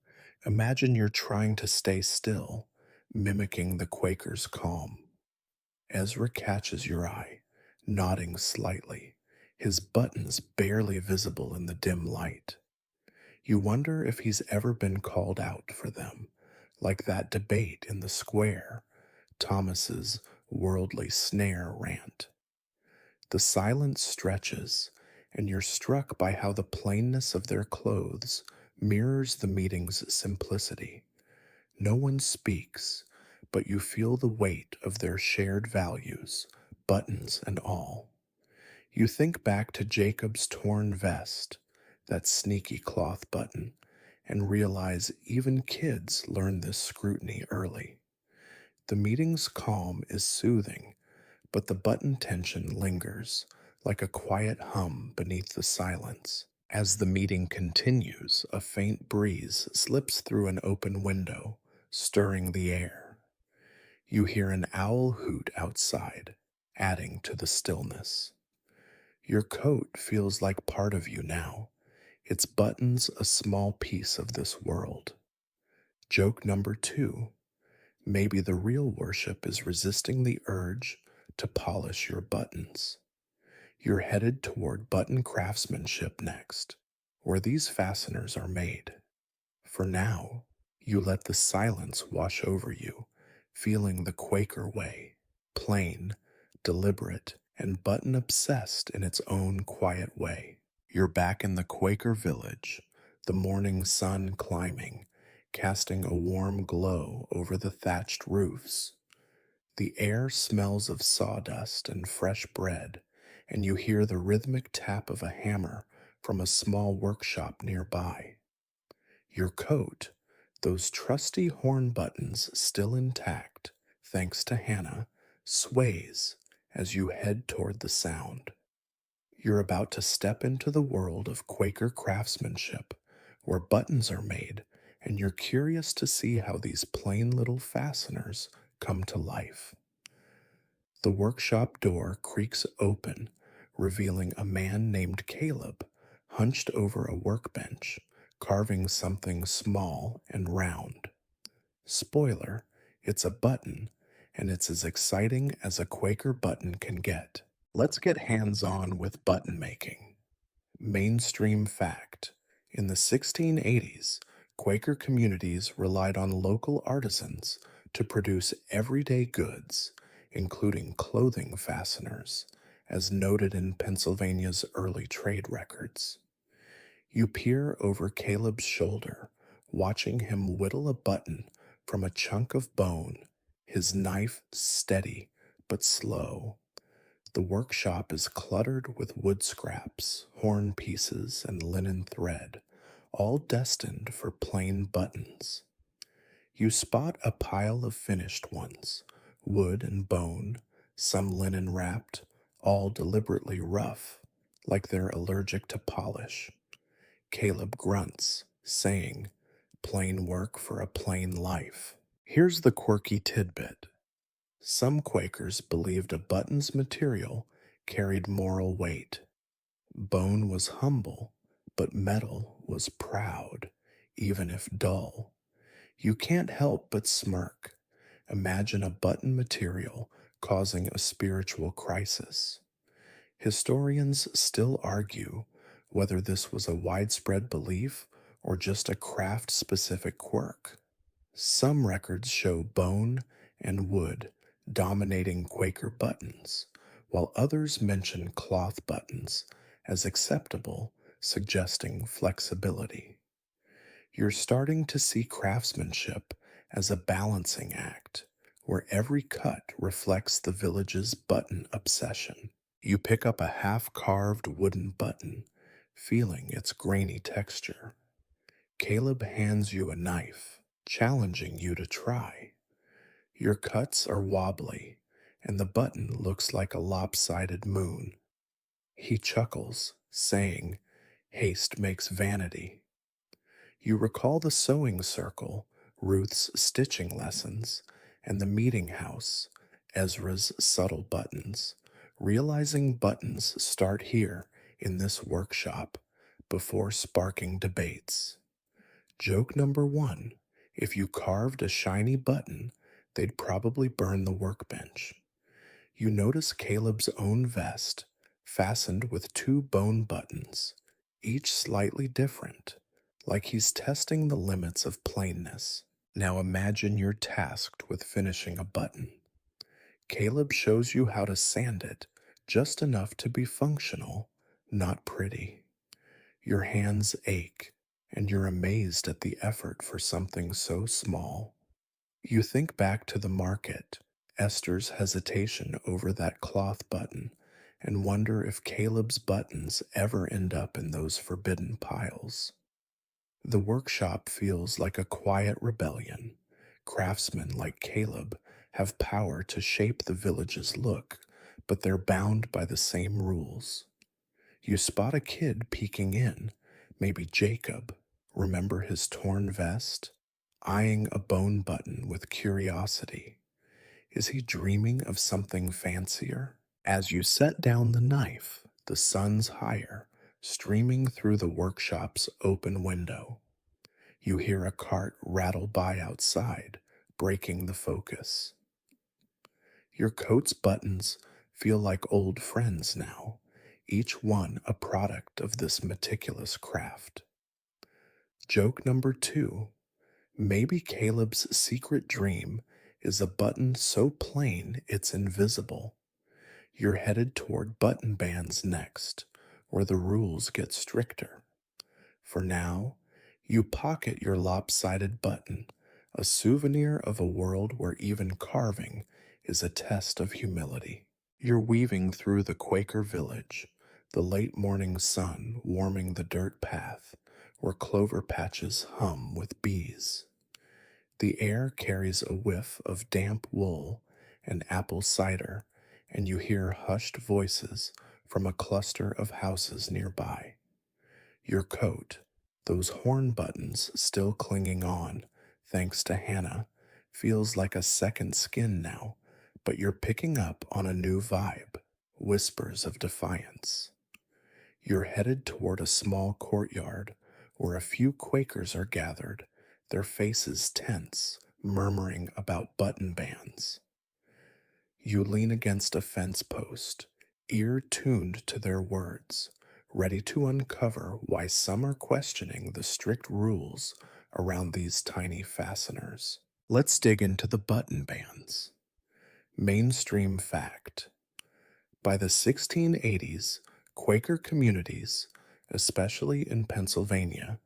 S1: imagine you're trying to stay still, mimicking the Quaker's calm. Ezra catches your eye, nodding slightly, his buttons barely visible in the dim light. You wonder if he's ever been called out for them, like that debate in the square, Thomas's worldly snare rant. The silence stretches, and you're struck by how the plainness of their clothes mirrors the meeting's simplicity. No one speaks, but you feel the weight of their shared values, buttons and all. You think back to Jacob's torn vest, that sneaky cloth button, and realize even kids learn this scrutiny early. The meeting's calm is soothing, but the button tension lingers, like a quiet hum beneath the silence. As the meeting continues, a faint breeze slips through an open window, stirring the air. You hear an owl hoot outside, adding to the stillness. Your coat feels like part of you now, its buttons a small piece of this world. Joke number two: maybe the real worship is resisting the urge to polish your buttons. You're headed toward button craftsmanship next, where these fasteners are made. For now, you let the silence wash over you, feeling the Quaker way, plain, deliberate, and button obsessed in its own quiet way. You're back in the Quaker village, the morning sun climbing, casting a warm glow over the thatched roofs. The air smells of sawdust and fresh bread, and you hear the rhythmic tap of a hammer from a small workshop nearby. Your coat, those trusty horn buttons still intact, thanks to Hannah, sways as you head toward the sound. You're about to step into the world of Quaker craftsmanship, where buttons are made, and you're curious to see how these plain little fasteners come to life. The workshop door creaks open, revealing a man named Caleb, hunched over a workbench, carving something small and round. Spoiler, it's a button, and it's as exciting as a Quaker button can get. Let's get hands-on with button making. Mainstream fact: in the 1680s, Quaker communities relied on local artisans to produce everyday goods, including clothing fasteners, as noted in Pennsylvania's early trade records. You peer over Caleb's shoulder, watching him whittle a button from a chunk of bone, his knife steady but slow. The workshop is cluttered with wood scraps, horn pieces, and linen thread, all destined for plain buttons. You spot a pile of finished ones, wood and bone, some linen wrapped, all deliberately rough, like they're allergic to polish. Caleb grunts, saying, "Plain work for a plain life." Here's the quirky tidbit. Some Quakers believed a button's material carried moral weight. Bone was humble, but metal was proud, even if dull. You can't help but smirk. Imagine a button material causing a spiritual crisis. Historians still argue whether this was a widespread belief or just a craft specific quirk. Some records show bone and wood dominating Quaker buttons, while others mention cloth buttons as acceptable, suggesting flexibility. You're starting to see craftsmanship as a balancing act, where every cut reflects the village's button obsession. You pick up a half carved wooden button, feeling its grainy texture. Caleb hands you a knife, challenging you to try. Your cuts are wobbly, and the button looks like a lopsided moon. He chuckles, saying, "Haste makes vanity." You recall the sewing circle, Ruth's stitching lessons, and the meeting house, Ezra's subtle buttons, realizing buttons start here in this workshop before sparking debates. Joke number one: if you carved a shiny button, they'd probably burn the workbench. You notice Caleb's own vest, fastened with two bone buttons, each slightly different, like he's testing the limits of plainness. Now imagine you're tasked with finishing a button. Caleb shows you how to sand it just enough to be functional, not pretty. Your hands ache, and you're amazed at the effort for something so small. You think back to the market, Esther's hesitation over that cloth button, and wonder if Caleb's buttons ever end up in those forbidden piles. The workshop feels like a quiet rebellion. Craftsmen like Caleb have power to shape the village's look, but they're bound by the same rules. You spot a kid peeking in, maybe Jacob. Remember his torn vest? Eyeing a bone button with curiosity. Is he dreaming of something fancier? As you set down the knife, the sun's higher, streaming through the workshop's open window. You hear a cart rattle by outside, breaking the focus. Your coat's buttons feel like old friends now, each one a product of this meticulous craft. Joke number two: maybe Caleb's secret dream is a button so plain it's invisible. You're headed toward button bands next, where the rules get stricter. For now, you pocket your lopsided button, a souvenir of a world where even carving is a test of humility. You're weaving through the Quaker village, the late morning sun warming the dirt path, where clover patches hum with bees. The air carries a whiff of damp wool and apple cider, and you hear hushed voices from a cluster of houses nearby. Your coat, those horn buttons still clinging on, thanks to Hannah, feels like a second skin now, but you're picking up on a new vibe, whispers of defiance. You're headed toward a small courtyard where a few Quakers are gathered, their faces tense, murmuring about button bands. You lean against a fence post, ear tuned to their words, ready to uncover why some are questioning the strict rules around these tiny fasteners. Let's dig into the button bands. Mainstream fact: by the 1680s, Quaker communities, especially in Pennsylvania,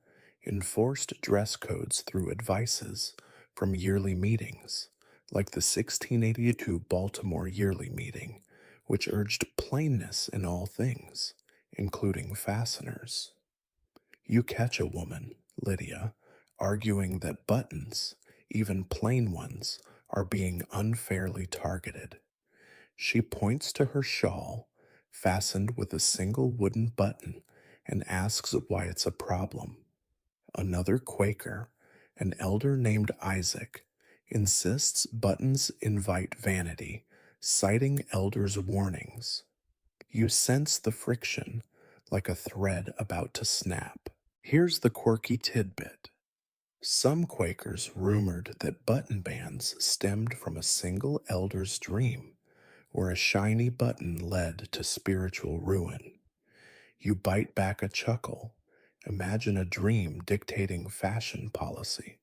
S1: enforced dress codes through advices from yearly meetings, like the 1682 Baltimore Yearly Meeting, which urged plainness in all things, including fasteners. You catch a woman, Lydia, arguing that buttons, even plain ones, are being unfairly targeted. She points to her shawl, fastened with a single wooden button, and asks why it's a problem. Another Quaker, an elder named Isaac, insists buttons invite vanity, citing elders' warnings. You sense the friction, like a thread about to snap. Here's the quirky tidbit. Some Quakers rumored that button bans stemmed from a single elder's dream, where a shiny button led to spiritual ruin. You bite back a chuckle. Imagine a dream dictating fashion policy.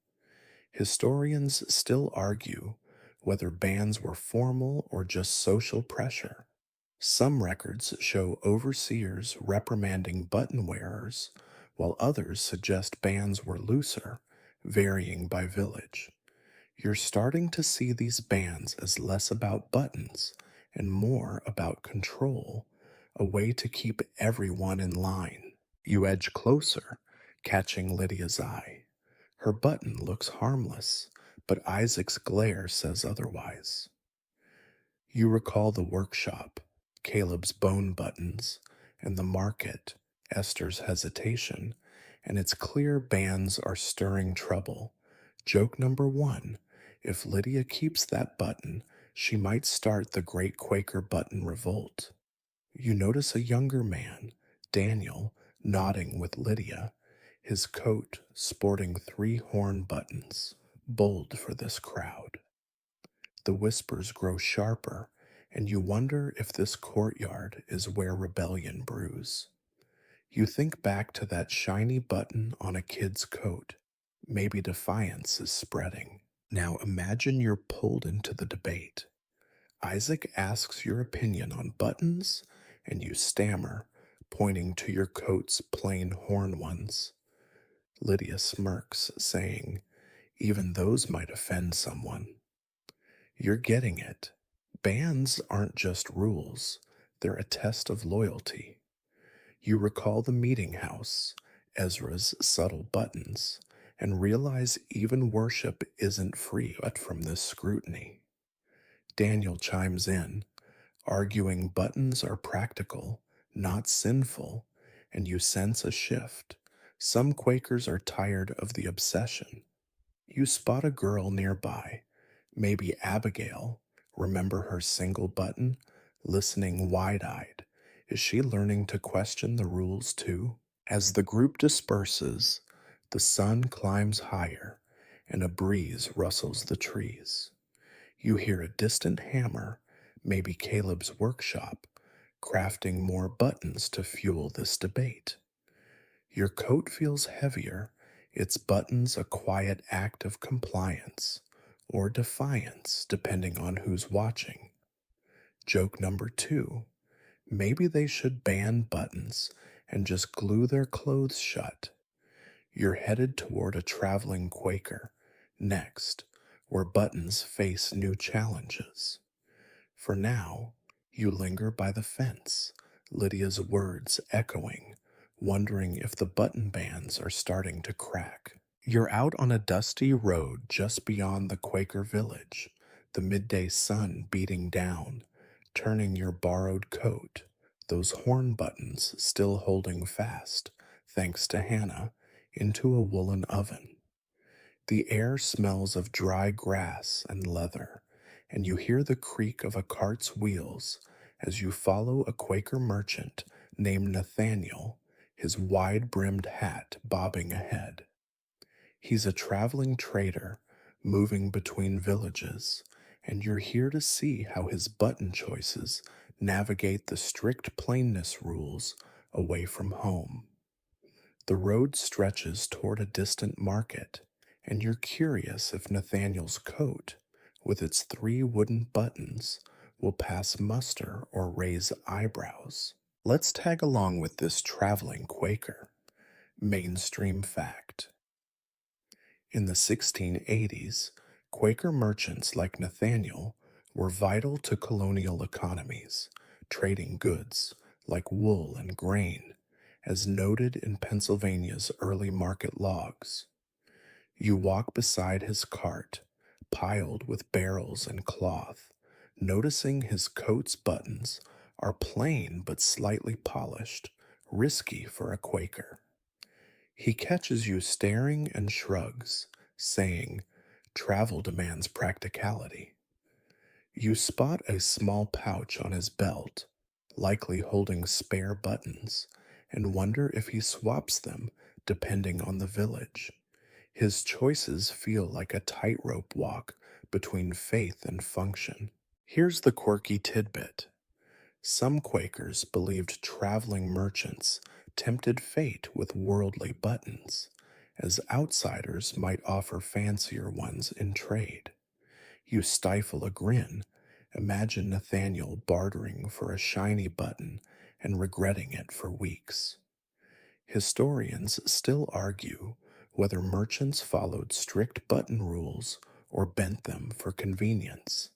S1: Historians still argue whether bans were formal or just social pressure. Some records show overseers reprimanding button wearers, while others suggest bans were looser, varying by village. You're starting to see these bans as less about buttons and more about control, a way to keep everyone in line. You edge closer, catching Lydia's eye. Her button looks harmless, but Isaac's glare says otherwise. You recall the workshop, Caleb's bone buttons, and the market, Esther's hesitation, and it's clear bans are stirring trouble. Joke number one: if Lydia keeps that button, she might start the Great Quaker Button Revolt. You notice a younger man, Daniel, nodding with Lydia, his coat sporting three horn buttons, bold for this crowd. The whispers grow sharper, and you wonder if this courtyard is where rebellion brews. You think back to that shiny button on a kid's coat. Maybe defiance is spreading. Now imagine you're pulled into the debate. Isaac asks your opinion on buttons, and you stammer, pointing to your coat's plain horn ones. Lydia smirks, saying, "Even those might offend someone." You're getting it. Bans aren't just rules, they're a test of loyalty. You recall the meeting house, Ezra's subtle buttons, and realize even worship isn't free from this scrutiny. Daniel chimes in, arguing buttons are practical, not sinful, and you sense a shift. Some Quakers are tired of the obsession. You spot a girl nearby, maybe Abigail, remember her single button, listening wide eyed. Is she learning to question the rules too? As the group disperses, the sun climbs higher and a breeze rustles the trees. You hear a distant hammer, maybe Caleb's workshop, crafting more buttons to fuel this debate. Your coat feels heavier, its buttons a quiet act of compliance or defiance, depending on who's watching. Joke number two: maybe they should ban buttons and just glue their clothes shut. You're headed toward a traveling Quaker, next, where buttons face new challenges. For now, you linger by the fence, Lydia's words echoing, wondering if the button bands are starting to crack. You're out on a dusty road just beyond the Quaker village, the midday sun beating down, turning your borrowed coat, those horn buttons still holding fast, thanks to Hannah, into a woolen oven. The air smells of dry grass and leather, and you hear the creak of a cart's wheels as you follow a Quaker merchant named Nathaniel, his wide-brimmed hat bobbing ahead. He's a traveling trader moving between villages, and you're here to see how his button choices navigate the strict plainness rules away from home. The road stretches toward a distant market, and you're curious if Nathaniel's coat, with its three wooden buttons, will pass muster or raise eyebrows. Let's tag along with this traveling Quaker. Mainstream fact. In the 1680s, Quaker merchants like Nathaniel were vital to colonial economies, trading goods like wool and grain, as noted in Pennsylvania's early market logs. You walk beside his cart, piled with barrels and cloth, noticing his coat's buttons are plain but slightly polished, risky for a Quaker. He catches you staring and shrugs, saying, "Travel demands practicality." You spot a small pouch on his belt, likely holding spare buttons, and wonder if he swaps them depending on the village. His choices feel like a tightrope walk between faith and function. Here's the quirky tidbit. Some Quakers believed traveling merchants tempted fate with worldly buttons, as outsiders might offer fancier ones in trade. You stifle a grin. Imagine Nathaniel bartering for a shiny button and regretting it for weeks. Historians still argue whether merchants followed strict button rules or bent them for convenience.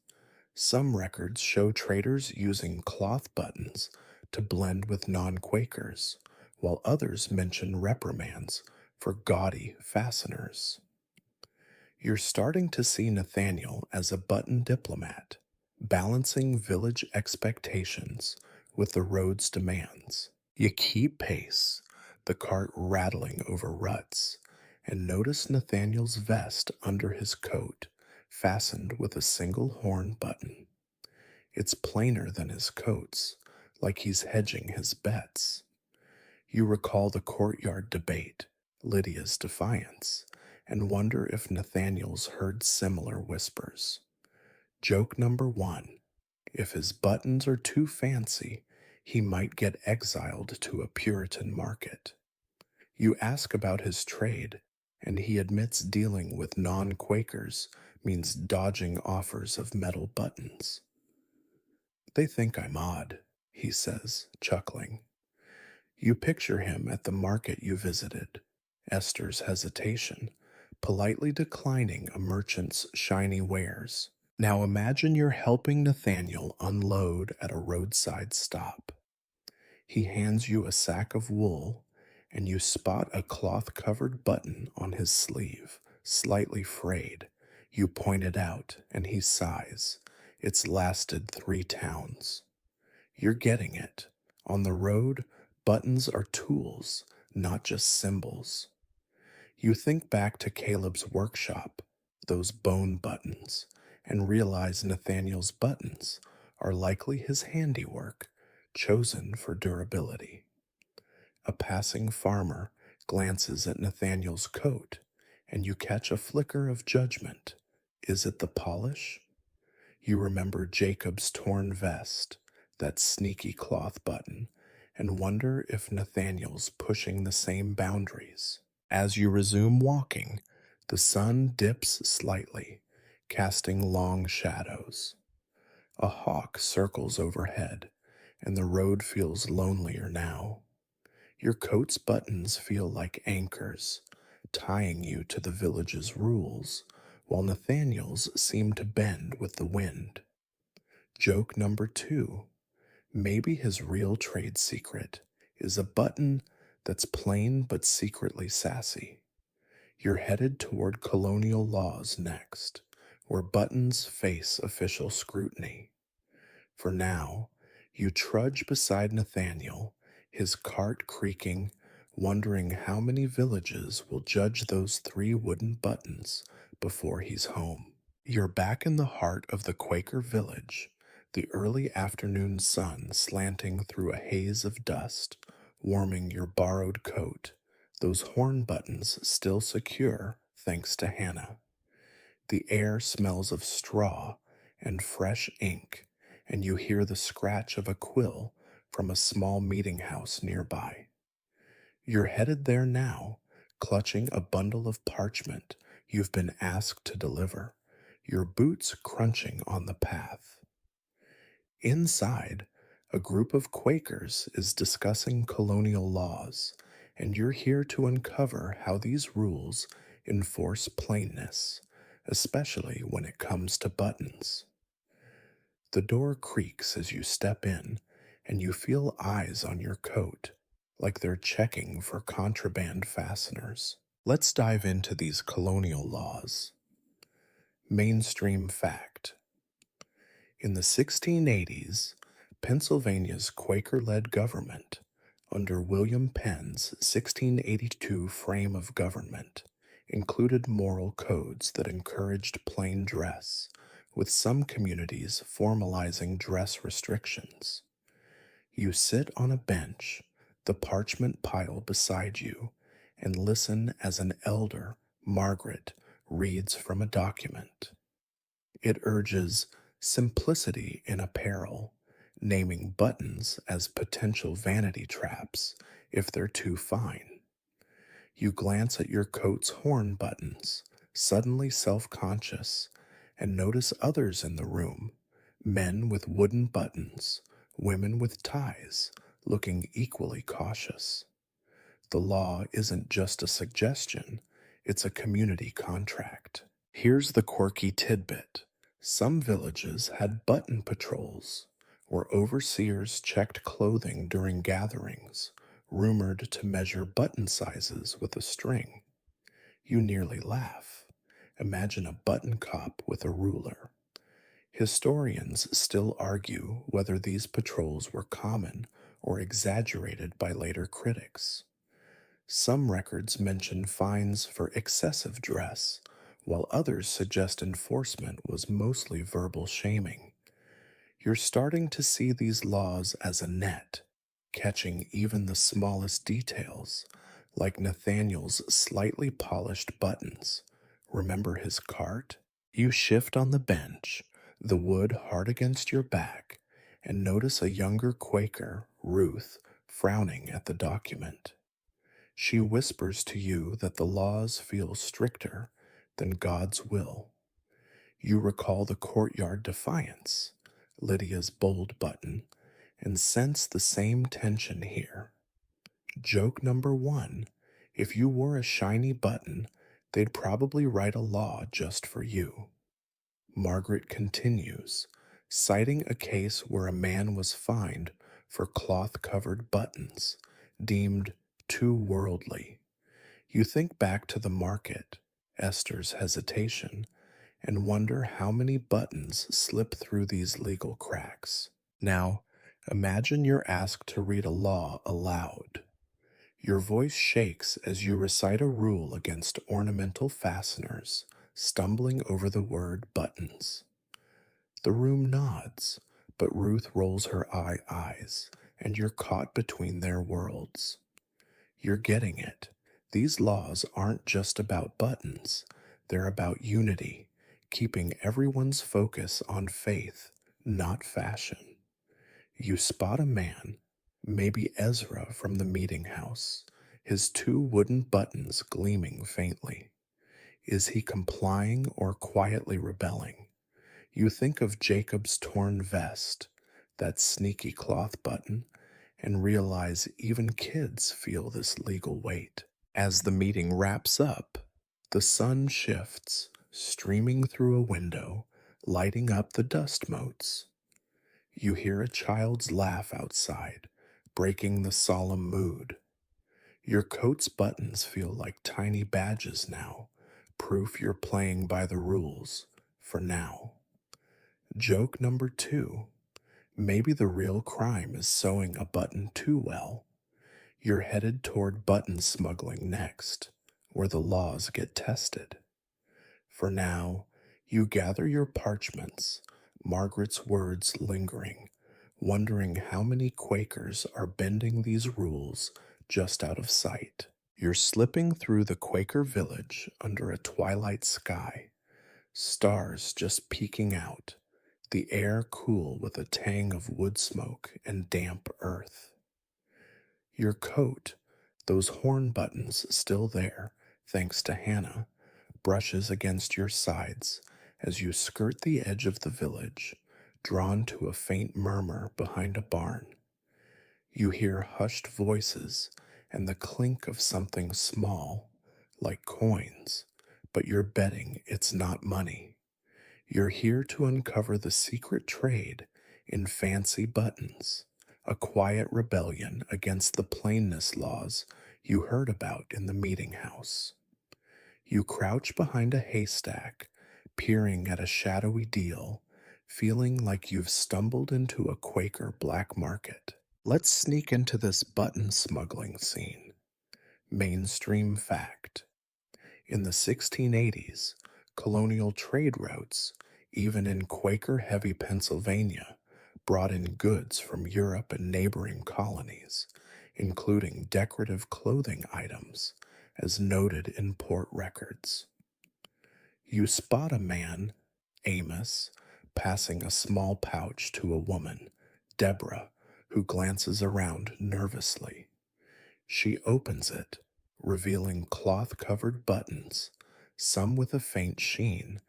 S1: Some records show traders using cloth buttons to blend with non Quakers, while others mention reprimands for gaudy fasteners. You're starting to see Nathaniel as a button diplomat, balancing village expectations with the road's demands. You keep pace, the cart rattling over ruts, and notice Nathaniel's vest under his coat, fastened with a single horn button. It's plainer than his coats, like he's hedging his bets. You recall the courtyard debate, Lydia's defiance, and wonder if Nathaniel's heard similar whispers. Joke number one: if his buttons are too fancy, he might get exiled to a Puritan market. You ask about his trade, and he admits dealing with non Quakers means dodging offers of metal buttons. They think I'm odd, he says, chuckling. You picture him at the market you visited, Esther's hesitation, politely declining a merchant's shiny wares. Now imagine you're helping Nathaniel unload at a roadside stop. He hands you a sack of wool, and you spot a cloth covered button on his sleeve, slightly frayed. You point it out, and he sighs. It's lasted 3 towns. You're getting it. On the road, buttons are tools, not just symbols. You think back to Caleb's workshop, those bone buttons, and realize Nathaniel's buttons are likely his handiwork, chosen for durability. A passing farmer glances at Nathaniel's coat, and you catch a flicker of judgment. Is it the polish? You remember Jacob's torn vest, that sneaky cloth button, and wonder if Nathaniel's pushing the same boundaries. As you resume walking, the sun dips slightly, casting long shadows. A hawk circles overhead, and the road feels lonelier now. Your coat's buttons feel like anchors, tying you to the village's rules, while Nathaniel's seem to bend with the wind. Joke number two: maybe his real trade secret is a button that's plain but secretly sassy. You're headed toward colonial laws next, where buttons face official scrutiny. For now, you trudge beside Nathaniel, his cart creaking, wondering how many villages will judge those 3 wooden buttons before he's home. You're back in the heart of the Quaker village, the early afternoon sun slanting through a haze of dust, warming your borrowed coat, those horn buttons still secure thanks to Hannah. The air smells of straw and fresh ink, and you hear the scratch of a quill from a small meeting house nearby. You're headed there now, clutching a bundle of parchment you've been asked to deliver, your boots crunching on the path. Inside, a group of Quakers is discussing colonial laws, and you're here to uncover how these rules enforce plainness, especially when it comes to buttons. The door creaks as you step in, and you feel eyes on your coat, like they're checking for contraband fasteners. Let's dive into these colonial laws. Mainstream fact: in the 1680s, Pennsylvania's Quaker-led government, under William Penn's 1682 frame of government, included moral codes that encouraged plain dress, with some communities formalizing dress restrictions. You sit on a bench, the parchment pile beside you and listen as an elder, Margaret, reads from a document. It urges simplicity in apparel, naming buttons as potential vanity traps if they're too fine. You glance at your coat's horn buttons, suddenly self conscious, and notice others in the room, men with wooden buttons, women with ties, looking equally cautious. The law isn't just a suggestion, it's a community contract. Here's the quirky tidbit. Some villages had button patrols, where overseers checked clothing during gatherings, rumored to measure button sizes with a string. You nearly laugh. Imagine a button cop with a ruler. Historians still argue whether these patrols were common or exaggerated by later critics. Some records mention fines for excessive dress, while others suggest enforcement was mostly verbal shaming. You're starting to see these laws as a net, catching even the smallest details, like Nathaniel's slightly polished buttons. Remember his cart? You shift on the bench, the wood hard against your back, and notice a younger Quaker, Ruth, frowning at the document. She whispers to you that the laws feel stricter than God's will. You recall the courtyard defiance, Lydia's bold button, and sense the same tension here. Joke number one: if you wore a shiny button, they'd probably write a law just for you. Margaret continues, citing a case where a man was fined for cloth covered buttons, deemed too worldly. You think back to the market, Esther's hesitation, and wonder how many buttons slip through these legal cracks. Now, imagine you're asked to read a law aloud. Your voice shakes as you recite a rule against ornamental fasteners, stumbling over the word buttons. The room nods, but Ruth rolls her eyes, and you're caught between their worlds. You're getting it. These laws aren't just about buttons, they're about unity, keeping everyone's focus on faith, not fashion. You spot a man, maybe Ezra from the meeting house, his two wooden buttons gleaming faintly. Is he complying or quietly rebelling? You think of Jacob's torn vest, that sneaky cloth button, and realize even kids feel this legal weight. As the meeting wraps up, the sun shifts, streaming through a window, lighting up the dust motes. You hear a child's laugh outside, breaking the solemn mood. Your coat's buttons feel like tiny badges now, proof you're playing by the rules, for now. Joke number two: maybe the real crime is sewing a button too well. You're headed toward button smuggling next, where the laws get tested. For now, you gather your parchments, Margaret's words lingering, wondering how many Quakers are bending these rules just out of sight. You're slipping through the Quaker village under a twilight sky, stars just peeking out, the air cool with a tang of wood smoke and damp earth. Your coat, those horn buttons still there, thanks to Hannah, brushes against your sides as you skirt the edge of the village, drawn to a faint murmur behind a barn. You hear hushed voices and the clink of something small, like coins, but you're betting it's not money. You're here to uncover the secret trade in fancy buttons, a quiet rebellion against the plainness laws you heard about in the meeting house. You crouch behind a haystack, peering at a shadowy deal, feeling like you've stumbled into a Quaker black market. Let's sneak into this button smuggling scene. Mainstream fact: in the 1680s, colonial trade routes, even in Quaker heavy Pennsylvania, brought in goods from Europe and neighboring colonies, including decorative clothing items, as noted in port records. You spot a man, Amos, passing a small pouch to a woman, Deborah, who glances around nervously. She opens it, revealing cloth covered buttons, some with a faint sheen,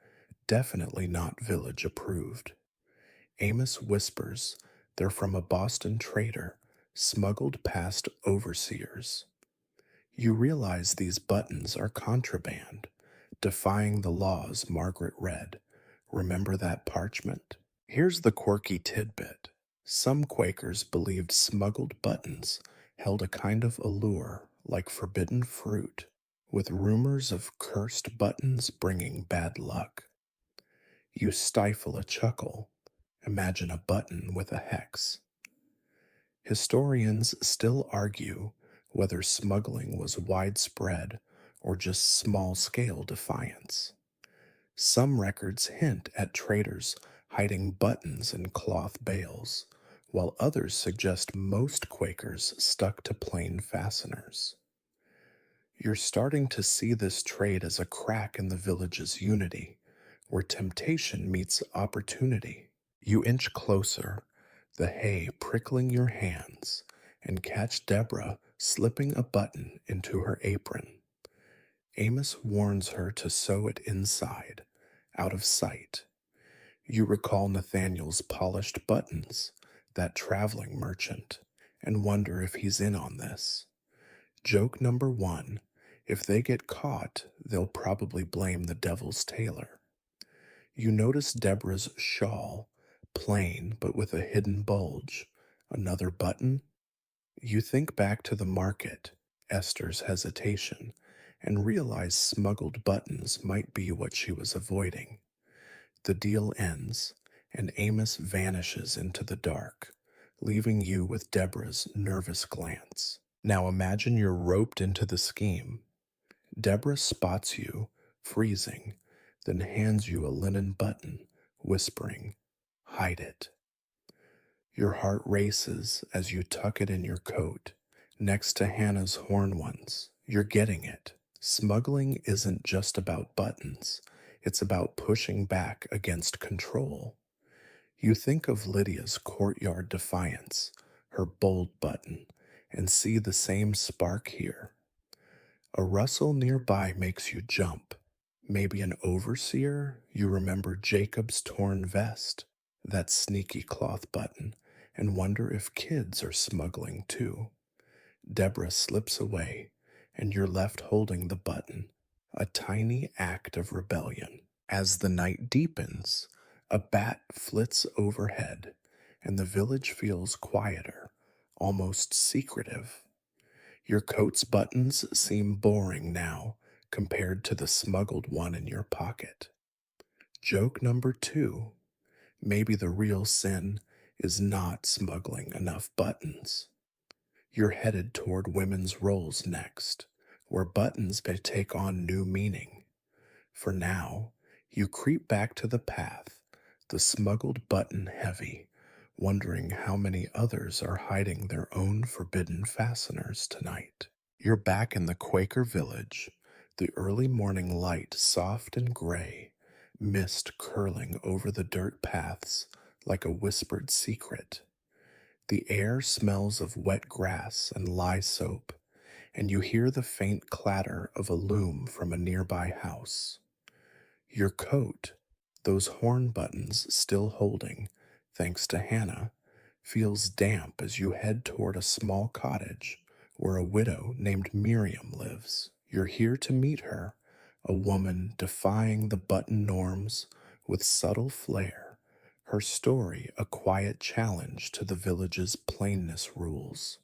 S1: definitely not village approved. Amos whispers they're from a Boston trader, smuggled past overseers. You realize these buttons are contraband, defying the laws Margaret read. Remember that parchment? Here's the quirky tidbit. Some Quakers believed smuggled buttons held a kind of allure like forbidden fruit, with rumors of cursed buttons bringing bad luck. You stifle a chuckle. Imagine a button with a hex. Historians still argue whether smuggling was widespread or just small scale defiance. Some records hint at traders hiding buttons in cloth bales, while others suggest most Quakers stuck to plain fasteners. You're starting to see this trade as a crack in the village's unity, where temptation meets opportunity. You inch closer, the hay prickling your hands, and catch Deborah slipping a button into her apron. Amos warns her to sew it inside, out of sight. You recall Nathaniel's polished buttons, that traveling merchant, and wonder if he's in on this. Joke number one: if they get caught, they'll probably blame the devil's tailor. You notice Deborah's shawl, plain but with a hidden bulge. Another button? You think back to the market, Esther's hesitation, and realize smuggled buttons might be what she was avoiding. The deal ends, and Amos vanishes into the dark, leaving you with Deborah's nervous glance. Now imagine you're roped into the scheme. Deborah spots you, freezing, then hands you a linen button, whispering, "Hide it." Your heart races as you tuck it in your coat, next to Hannah's horn ones. You're getting it. Smuggling isn't just about buttons, it's about pushing back against control. You think of Lydia's courtyard defiance, her bold button, and see the same spark here. A rustle nearby makes you jump. Maybe an overseer? You remember Jacob's torn vest, that sneaky cloth button, and wonder if kids are smuggling too. Deborah slips away, and you're left holding the button, a tiny act of rebellion. As the night deepens, a bat flits overhead, and the village feels quieter, almost secretive. Your coat's buttons seem boring now compared to the smuggled one in your pocket. Joke number two: maybe the real sin is not smuggling enough buttons. You're headed toward women's roles next, where buttons may take on new meaning. For now, you creep back to the path, the smuggled button heavy, wondering how many others are hiding their own forbidden fasteners tonight. You're back in the Quaker village, the early morning light soft and gray, mist curling over the dirt paths like a whispered secret. The air smells of wet grass and lye soap, and you hear the faint clatter of a loom from a nearby house. Your coat, those horn buttons still holding, thanks to Hannah, feels damp as you head toward a small cottage where a widow named Miriam lives. You're here to meet her, a woman defying the button norms with subtle flair, her story a quiet challenge to the village's plainness rules.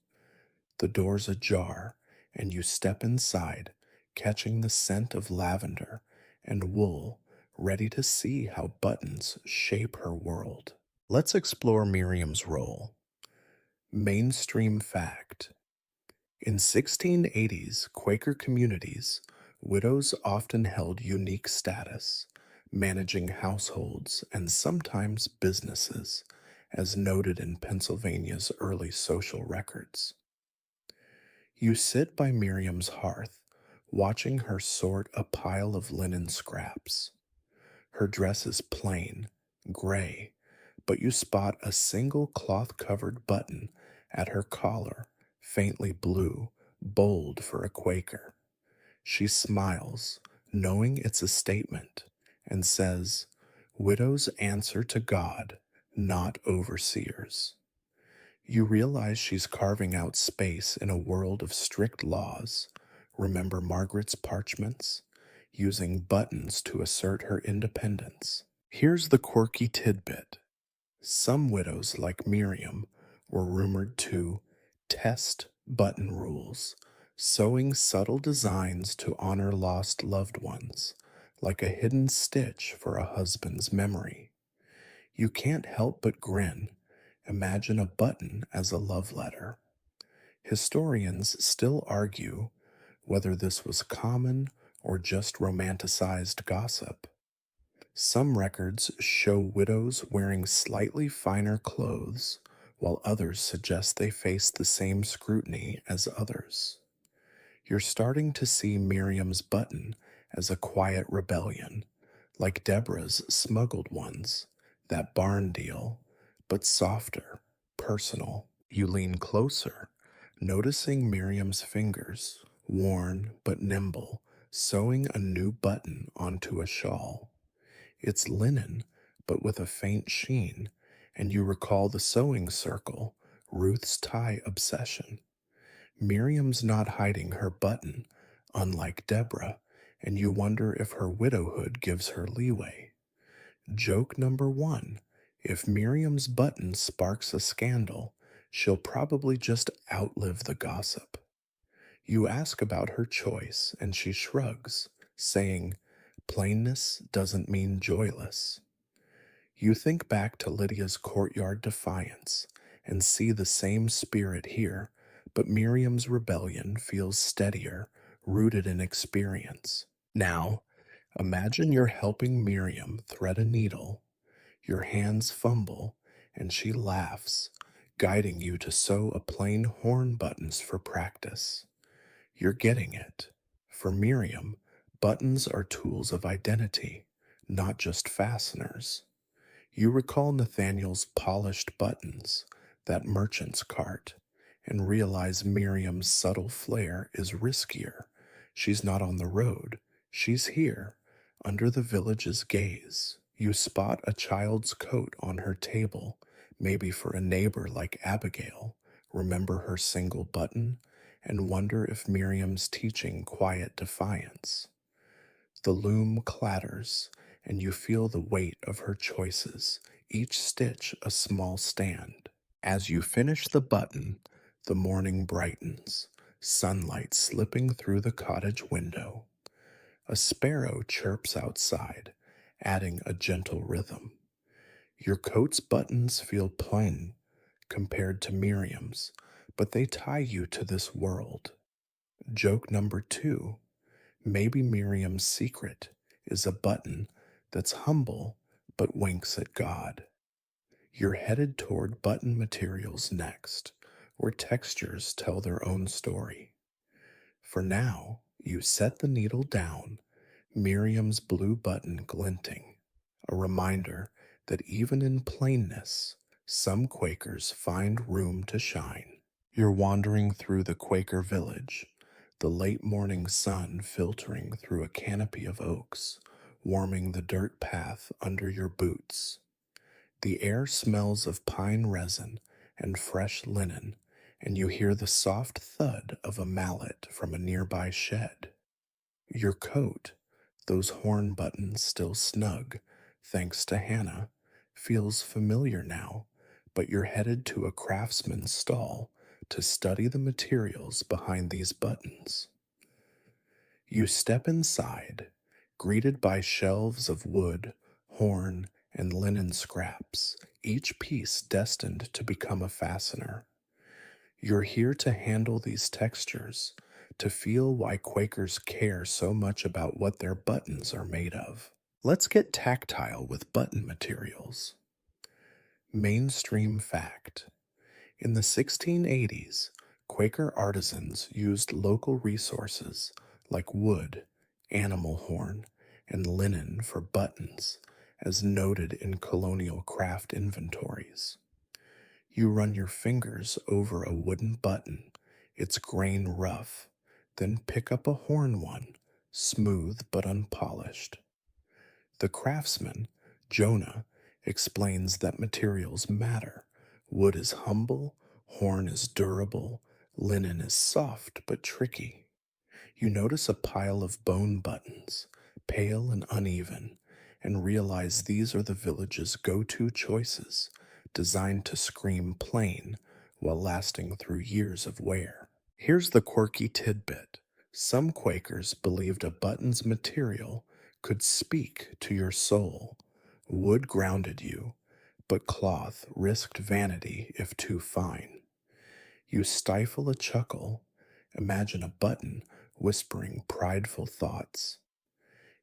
S1: The door's ajar, and you step inside, catching the scent of lavender and wool, ready to see how buttons shape her world. Let's explore Miriam's role. Mainstream fact: in 1680s Quaker communities, widows often held unique status, managing households and sometimes businesses, as noted in Pennsylvania's early social records. You sit by Miriam's hearth, watching her sort a pile of linen scraps. Her dress is plain, gray, but you spot a single cloth covered button at her collar, faintly blue, bold for a Quaker. She smiles, knowing it's a statement, and says, "Widows answer to God, not overseers." You realize she's carving out space in a world of strict laws. Remember Margaret's parchments? Using buttons to assert her independence. Here's the quirky tidbit. Some widows, like Miriam, were rumored to test button rules, sewing subtle designs to honor lost loved ones, like a hidden stitch for a husband's memory. You can't help but grin. Imagine a button as a love letter. Historians still argue whether this was common or just romanticized gossip. Some records show widows wearing slightly finer clothes, while others suggest they faced the same scrutiny as others. You're starting to see Miriam's button as a quiet rebellion, like Deborah's smuggled ones, that barn deal, but softer, personal. You lean closer, noticing Miriam's fingers, worn but nimble, sewing a new button onto a shawl. It's linen, but with a faint sheen, and you recall the sewing circle, Ruth's tie obsession. Miriam's not hiding her button, unlike Deborah, and you wonder if her widowhood gives her leeway. Joke number one: if Miriam's button sparks a scandal, she'll probably just outlive the gossip. You ask about her choice, and she shrugs, saying, "Plainness doesn't mean joyless." You think back to Lydia's courtyard defiance and see the same spirit here, but Miriam's rebellion feels steadier, rooted in experience. Now, imagine you're helping Miriam thread a needle. Your hands fumble, and she laughs, guiding you to sew a plain horn buttons for practice. You're getting it. For Miriam, buttons are tools of identity, not just fasteners. You recall Nathaniel's polished buttons, that merchant's cart, and realize Miriam's subtle flair is riskier. She's not on the road, she's here, under the village's gaze. You spot a child's coat on her table, maybe for a neighbor like Abigail. Remember her single button, and wonder if Miriam's teaching quiet defiance. The loom clatters, and you feel the weight of her choices, each stitch a small stand. As you finish the button, the morning brightens, sunlight slipping through the cottage window. A sparrow chirps outside, adding a gentle rhythm. Your coat's buttons feel plain compared to Miriam's, but they tie you to this world. Joke number two: maybe Miriam's secret is a button that's humble but winks at God. You're headed toward button materials next, where textures tell their own story. For now, you set the needle down, Miriam's blue button glinting, a reminder that even in plainness, some Quakers find room to shine. You're wandering through the Quaker village, the late morning sun filtering through a canopy of oaks, warming the dirt path under your boots. The air smells of pine resin and fresh linen, and you hear the soft thud of a mallet from a nearby shed. Your coat, those horn buttons still snug, thanks to Hannah, feels familiar now, but you're headed to a craftsman's stall to study the materials behind these buttons. You step inside, greeted by shelves of wood, horn, and linen scraps, each piece destined to become a fastener. You're here to handle these textures, to feel why Quakers care so much about what their buttons are made of. Let's get tactile with button materials. Mainstream fact: in the 1680s, Quaker artisans used local resources like wood, animal horn, and linen for buttons, as noted in colonial craft inventories. You run your fingers over a wooden button, its grain rough, then pick up a horn one, smooth but unpolished. The craftsman, Jonah, explains that materials matter. Wood is humble, horn is durable, linen is soft but tricky. You notice a pile of bone buttons, pale and uneven, and realize these are the village's go-to choices, designed to scream plain while lasting through years of wear. Here's the quirky tidbit. Some Quakers believed a button's material could speak to your soul. Wood grounded you, but cloth risked vanity if too fine. You stifle a chuckle. Imagine a button whispering prideful thoughts.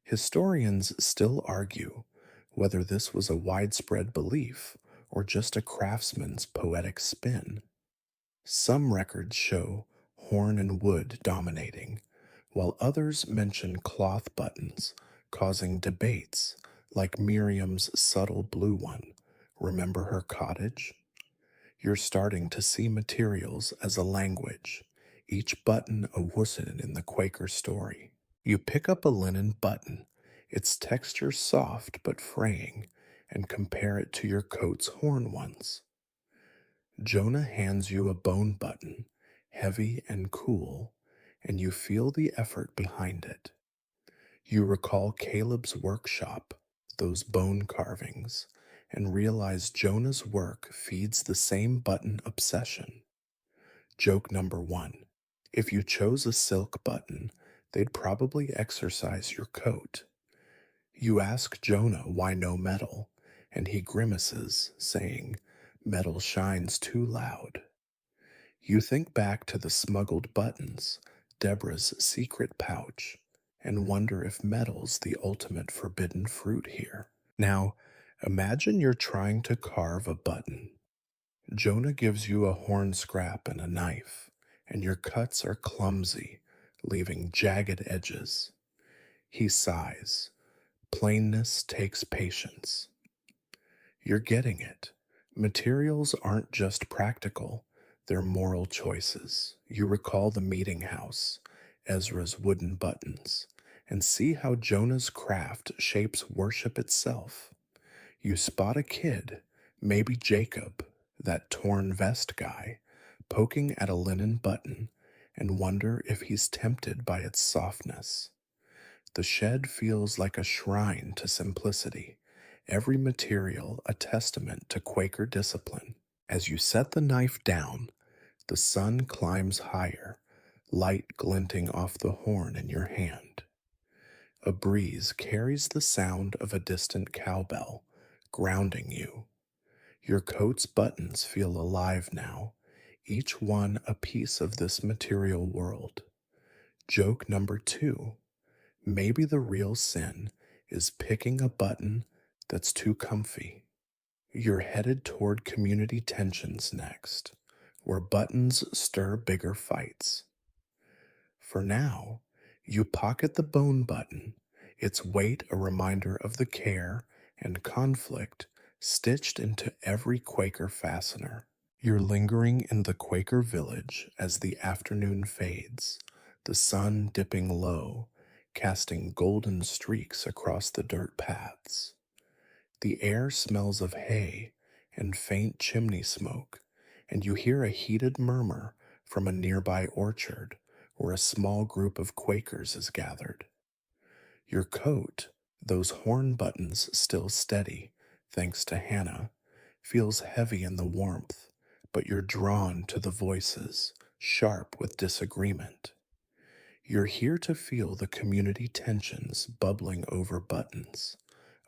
S1: Historians still argue whether this was a widespread belief or just a craftsman's poetic spin. Some records show horn and wood dominating, while others mention cloth buttons, causing debates, like Miriam's subtle blue one. Remember her cottage? You're starting to see materials as a language, each button a wooden in the Quaker story. You pick up a linen button, its texture soft but fraying, and compare it to your coat's horn ones. Jonah hands you a bone button, heavy and cool, and you feel the effort behind it. You recall Caleb's workshop, those bone carvings, and realize Jonah's work feeds the same button obsession. Joke number one. If you chose a silk button, they'd probably exercise your coat. You ask Jonah why no metal, and he grimaces, saying, "Metal shines too loud." You think back to the smuggled buttons, Deborah's secret pouch, and wonder if metal's the ultimate forbidden fruit here. Now, imagine you're trying to carve a button. Jonah gives you a horn scrap and a knife, and your cuts are clumsy, leaving jagged edges. He sighs. Plainness takes patience. You're getting it. Materials aren't just practical, they're moral choices. You recall the meeting house, Ezra's wooden buttons, and see how Jonah's craft shapes worship itself. You spot a kid, maybe Jacob, that torn vest guy, poking at a linen button, and wonder if he's tempted by its softness. The shed feels like a shrine to simplicity, every material a testament to Quaker discipline. As you set the knife down, the sun climbs higher, light glinting off the horn in your hand. A breeze carries the sound of a distant cowbell, grounding you. Your coat's buttons feel alive now, each one a piece of this material world. Joke number two. Maybe the real sin is picking a button that's too comfy. You're headed toward community tensions next, where buttons stir bigger fights. For now, you pocket the bone button, its weight a reminder of the care and conflict stitched into every Quaker fastener. You're lingering in the Quaker village as the afternoon fades, the sun dipping low, casting golden streaks across the dirt paths. The air smells of hay and faint chimney smoke, and you hear a heated murmur from a nearby orchard where a small group of Quakers is gathered. Your coat, those horn buttons still steady, thanks to Hannah, feels heavy in the warmth, but you're drawn to the voices, sharp with disagreement. You're here to feel the community tensions bubbling over buttons,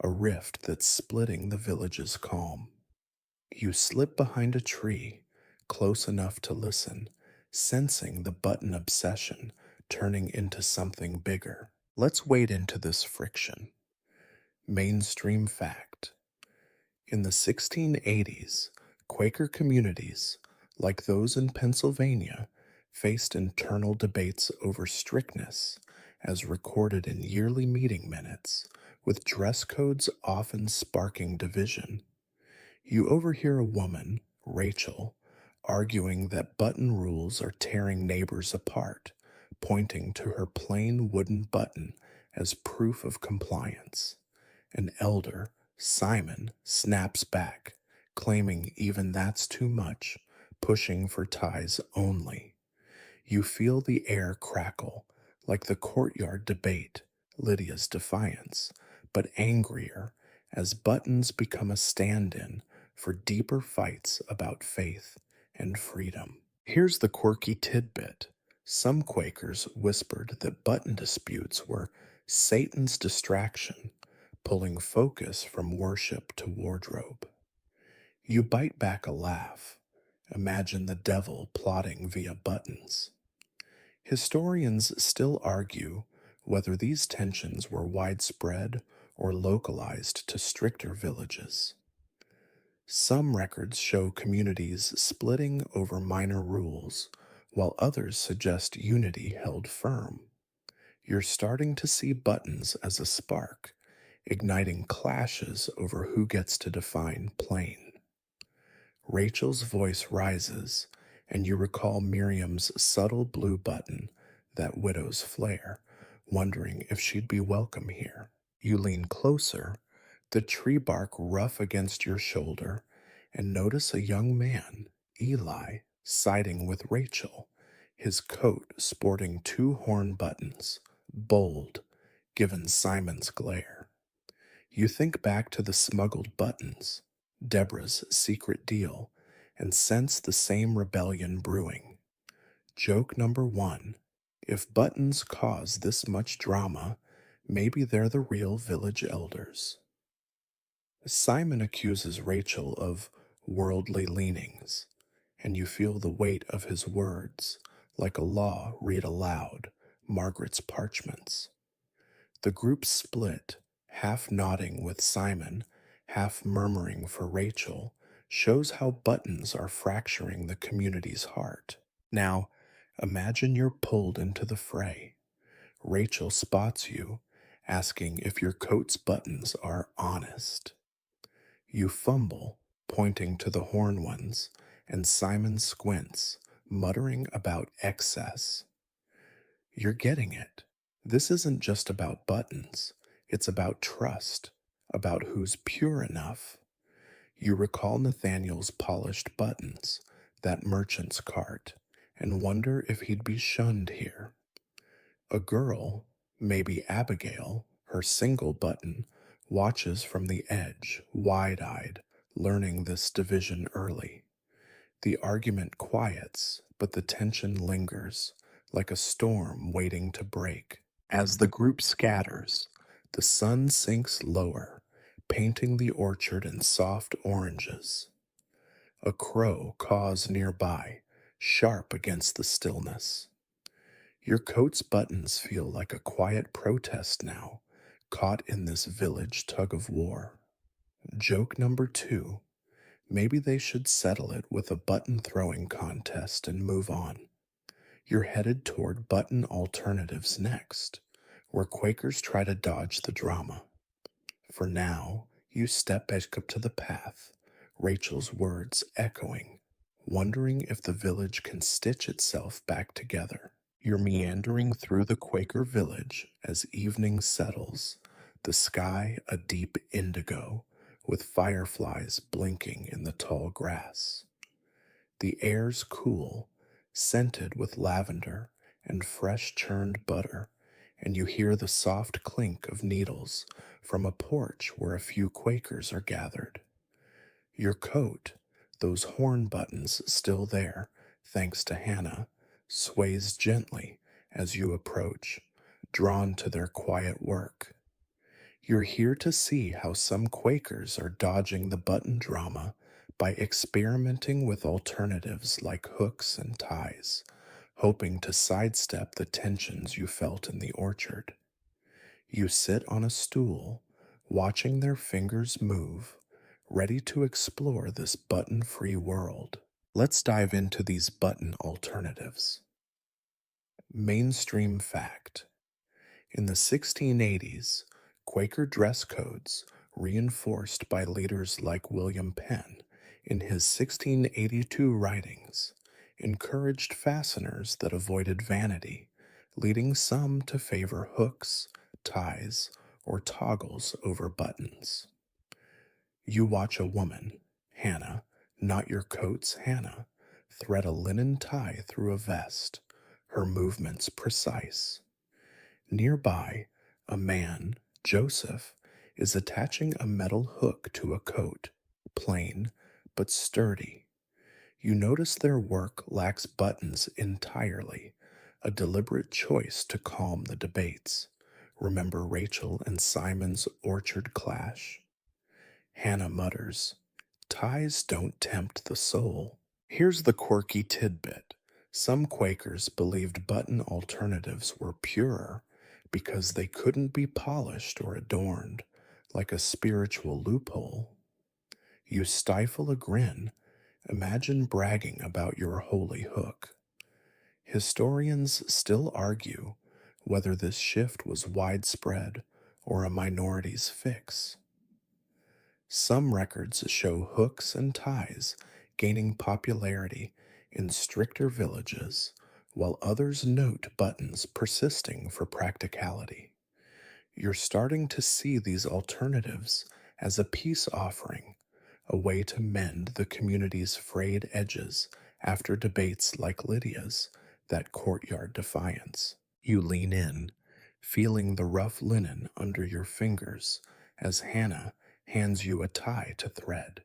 S1: a rift that's splitting the village's calm. You slip behind a tree, close enough to listen, sensing the button obsession turning into something bigger. Let's wade into this friction. Mainstream fact. In the 1680s, Quaker communities, like those in Pennsylvania, faced internal debates over strictness, as recorded in yearly meeting minutes, with dress codes often sparking division. You overhear a woman, Rachel, arguing that button rules are tearing neighbors apart, pointing to her plain wooden button as proof of compliance. An elder, Simon, snaps back, claiming even that's too much, pushing for ties only. You feel the air crackle, like the courtyard debate, Lydia's defiance, but angrier as buttons become a stand in for deeper fights about faith and freedom. Here's the quirky tidbit. Some Quakers whispered that button disputes were Satan's distraction, pulling focus from worship to wardrobe. You bite back a laugh. Imagine the devil plotting via buttons. Historians still argue whether these tensions were widespread or localized to stricter villages. Some records show communities splitting over minor rules, while others suggest unity held firm. You're starting to see buttons as a spark, igniting clashes over who gets to define plain. Rachel's voice rises, and you recall Miriam's subtle blue button, that widow's flare, wondering if she'd be welcome here. You lean closer, the tree bark rough against your shoulder, and notice a young man, Eli, siding with Rachel, his coat sporting two horn buttons, bold, given Simon's glare. You think back to the smuggled buttons, Deborah's secret deal, and sense the same rebellion brewing. Joke number one: if buttons cause this much drama, maybe they're the real village elders. Simon accuses Rachel of worldly leanings, and you feel the weight of his words, like a law read aloud, Margaret's parchments. The group split, half nodding with Simon, half murmuring for Rachel, shows how buttons are fracturing the community's heart. Now, imagine you're pulled into the fray. Rachel spots you, asking if your coat's buttons are honest. You fumble, pointing to the horn ones, and Simon squints, muttering about excess. You're getting it. This isn't just about buttons, it's about trust, about who's pure enough. You recall Nathaniel's polished buttons, that merchant's cart, and wonder if he'd be shunned here. A girl, maybe Abigail, her single button, watches from the edge, wide eyed, learning this division early. The argument quiets, but the tension lingers, like a storm waiting to break. As the group scatters, the sun sinks lower, painting the orchard in soft oranges. A crow caws nearby, sharp against the stillness. Your coat's buttons feel like a quiet protest now, caught in this village tug of war. Joke number two: maybe they should settle it with a button throwing contest and move on. You're headed toward button alternatives next, where Quakers try to dodge the drama. For now, you step back up to the path, Rachel's words echoing, wondering if the village can stitch itself back together. You're meandering through the Quaker village as evening settles, the sky a deep indigo, with fireflies blinking in the tall grass. The air's cool, scented with lavender and fresh churned butter, and you hear the soft clink of needles from a porch where a few Quakers are gathered. Your coat, those horn buttons still there, thanks to Hannah, sways gently as you approach, drawn to their quiet work. You're here to see how some Quakers are dodging the button drama by experimenting with alternatives like hooks and ties, hoping to sidestep the tensions you felt in the orchard. You sit on a stool, watching their fingers move, ready to explore this button-free world. Let's dive into these button alternatives. Mainstream fact. In the 1680s, Quaker dress codes, reinforced by leaders like William Penn in his 1682 writings, encouraged fasteners that avoided vanity, leading some to favor hooks, ties, or toggles over buttons. You watch a woman, Hannah, not your coat's Hannah, thread a linen tie through a vest, her movements precise. Nearby, a man, Joseph, is attaching a metal hook to a coat, plain but sturdy. You notice their work lacks buttons entirely, a deliberate choice to calm the debates. Remember Rachel and Simon's orchard clash? Hannah mutters, "Ties don't tempt the soul." Here's the quirky tidbit. Some Quakers believed button alternatives were purer because they couldn't be polished or adorned, like a spiritual loophole. You stifle a grin. Imagine bragging about your holy hook. Historians still argue whether this shift was widespread or a minority's fix. Some records show hooks and ties gaining popularity in stricter villages, while others note buttons persisting for practicality. You're starting to see these alternatives as a peace offering, a way to mend the community's frayed edges after debates like Lydia's that courtyard defiance. You lean in, feeling the rough linen under your fingers as Hannah hands you a tie to thread.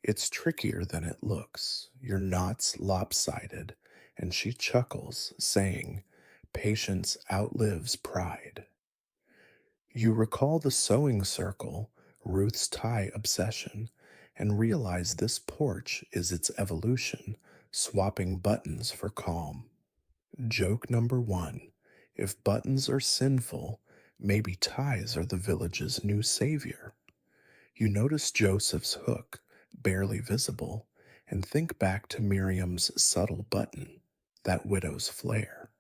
S1: It's trickier than it looks, your knots lopsided, and she chuckles, saying, "Patience outlives pride." You recall the sewing circle, Ruth's tie obsession, and realize this porch is its evolution, swapping buttons for calm. Joke number one. If buttons are sinful, maybe ties are the village's new savior. You notice Joseph's hook, barely visible, and think back to Miriam's subtle button, that widow's flare.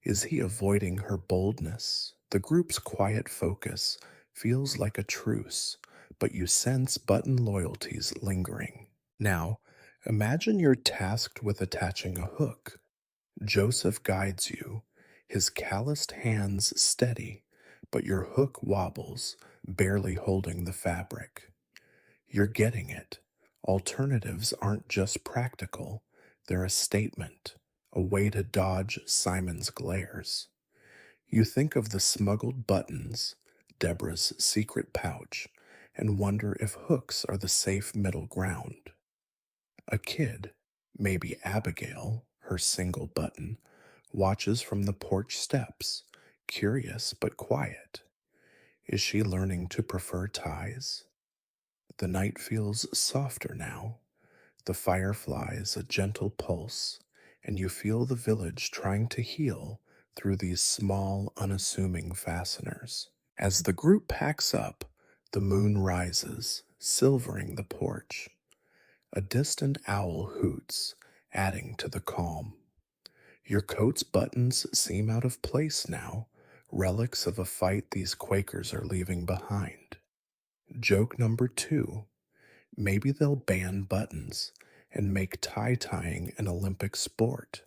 S1: Is he avoiding her boldness? The group's quiet focus feels like a truce, but you sense button loyalties lingering. Now, imagine you're tasked with attaching a hook. Joseph guides you, his calloused hands steady, but your hook wobbles, barely holding the fabric. You're getting it. Alternatives aren't just practical, they're a statement, a way to dodge Simon's glares. You think of the smuggled buttons, Deborah's secret pouch, and wonder if hooks are the safe middle ground. A kid, maybe Abigail, her single button, watches from the porch steps, curious but quiet. Is she learning to prefer ties? The night feels softer now. The fireflies a gentle pulse, and you feel the village trying to heal through these small, unassuming fasteners. As the group packs up, the moon rises, silvering the porch. A distant owl hoots, adding to the calm. Your coat's buttons seem out of place now, relics of a fight these Quakers are leaving behind. Joke number two. Maybe they'll ban buttons and make tie-tying an Olympic sport.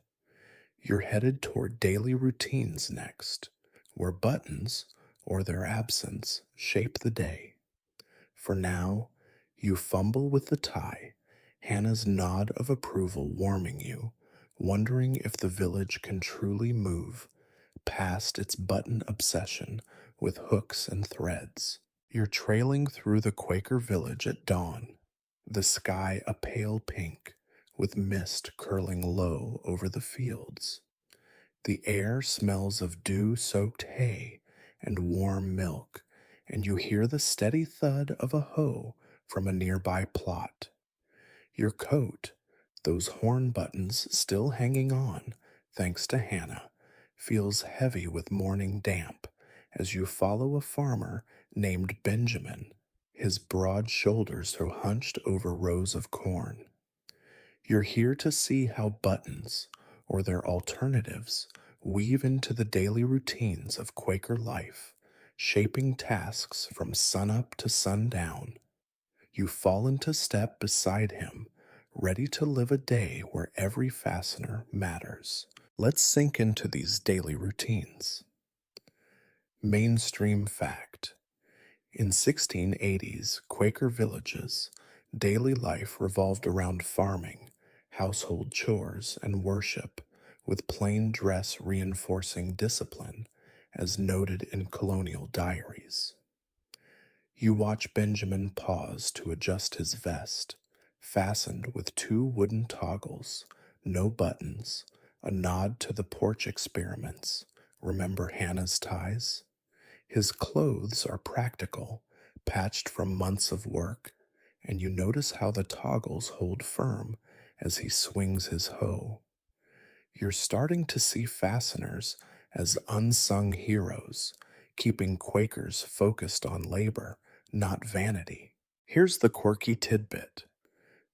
S1: You're headed toward daily routines next, where buttons, or their absence, shape the day. For now, you fumble with the tie, Hannah's nod of approval warming you, wondering if the village can truly move past its button obsession with hooks and threads. You're trailing through the Quaker village at dawn, the sky a pale pink, with mist curling low over the fields. The air smells of dew-soaked hay and warm milk, and you hear the steady thud of a hoe from a nearby plot. Your coat, those horn buttons still hanging on, thanks to Hannah, feels heavy with morning damp as you follow a farmer named Benjamin, his broad shoulders so hunched over rows of corn. You're here to see how buttons, or their alternatives weave into the daily routines of Quaker life, shaping tasks from sunup to sundown. You fall into step beside him, ready to live a day where every fastener matters. Let's sink into these daily routines. Mainstream fact. In 1680s Quaker villages, daily life revolved around farming, household chores, and worship, with plain dress reinforcing discipline, as noted in colonial diaries. You watch Benjamin pause to adjust his vest, fastened with two wooden toggles, no buttons, a nod to the porch experiments. Remember Hannah's ties? His clothes are practical, patched from months of work, and you notice how the toggles hold firm as he swings his hoe. You're starting to see fasteners as unsung heroes, keeping Quakers focused on labor, not vanity. Here's the quirky tidbit.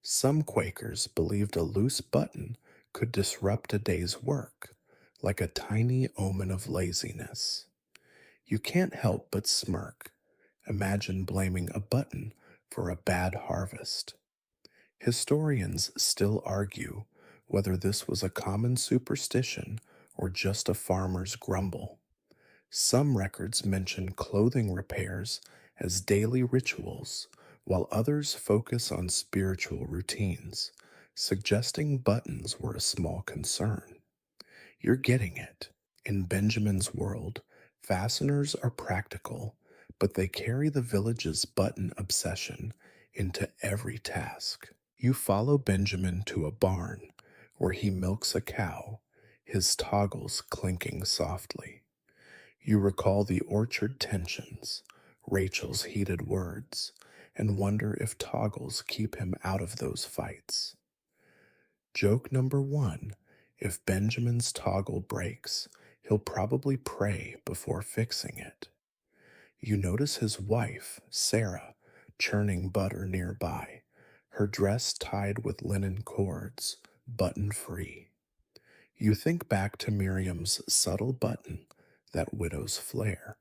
S1: Some Quakers believed a loose button could disrupt a day's work, like a tiny omen of laziness. You can't help but smirk. Imagine blaming a button for a bad harvest. Historians still argue whether this was a common superstition or just a farmer's grumble. Some records mention clothing repairs as daily rituals, while others focus on spiritual routines, suggesting buttons were a small concern. You're getting it. In Benjamin's world, fasteners are practical, but they carry the village's button obsession into every task. You follow Benjamin to a barn where he milks a cow, his toggles clinking softly. You recall the orchard tensions, Rachel's heated words, and wonder if toggles keep him out of those fights. Joke number one. If Benjamin's toggle breaks, he'll probably pray before fixing it. You notice his wife, Sarah, churning butter nearby, her dress tied with linen cords, button free. You think back to Miriam's subtle button, that widow's flare,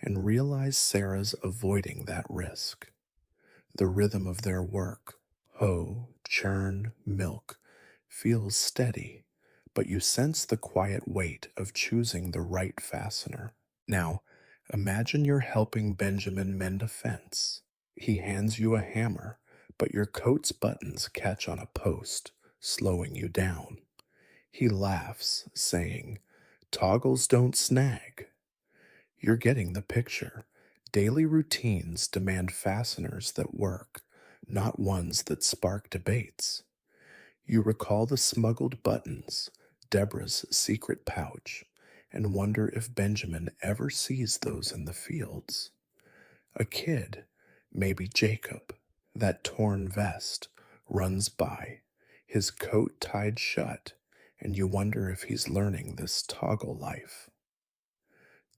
S1: and realize Sarah's avoiding that risk. The rhythm of their work, hoe, churn, milk, feels steady, but you sense the quiet weight of choosing the right fastener. Now, imagine you're helping Benjamin mend a fence. He hands you a hammer, but your coat's buttons catch on a post, slowing you down. He laughs, saying, "Toggles don't snag." You're getting the picture. Daily routines demand fasteners that work, not ones that spark debates. You recall the smuggled buttons, Deborah's secret pouch, and wonder if Benjamin ever sees those in the fields. A kid, maybe Jacob, that torn vest, runs by, his coat tied shut, and you wonder if he's learning this toggle life.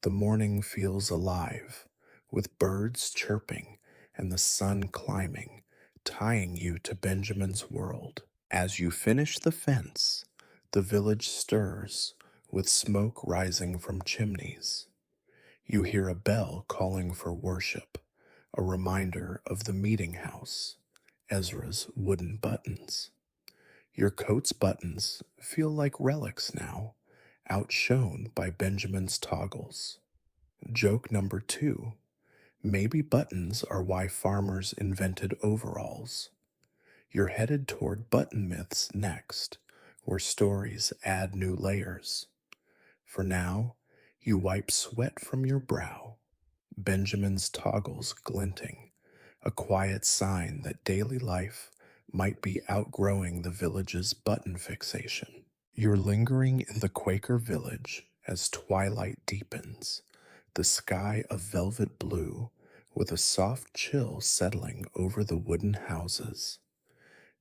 S1: The morning feels alive, with birds chirping and the sun climbing, tying you to Benjamin's world. As you finish the fence, the village stirs, with smoke rising from chimneys. You hear a bell calling for worship, a reminder of the meeting house, Ezra's wooden buttons. Your coat's buttons feel like relics now, outshone by Benjamin's toggles. Joke number two. Maybe buttons are why farmers invented overalls. You're headed toward button myths next, where stories add new layers. For now, you wipe sweat from your brow, Benjamin's toggles glinting, a quiet sign that daily life might be outgrowing the village's button fixation. You're lingering in the Quaker village as twilight deepens, the sky a velvet blue, with a soft chill settling over the wooden houses.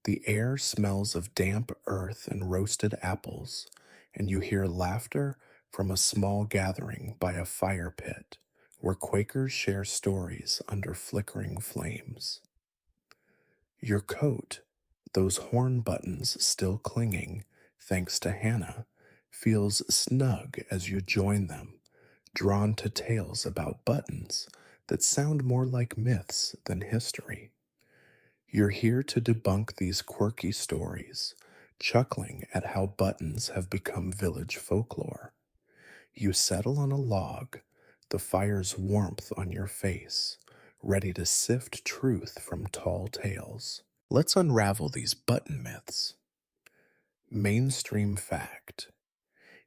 S1: The air smells of damp earth and roasted apples, and you hear laughter from a small gathering by a fire pit, where Quakers share stories under flickering flames. Your coat, those horn buttons still clinging, thanks to Hannah, feels snug as you join them, drawn to tales about buttons that sound more like myths than history. You're here to debunk these quirky stories, chuckling at how buttons have become village folklore. You settle on a log, the fire's warmth on your face, ready to sift truth from tall tales. Let's unravel these button myths. Mainstream fact.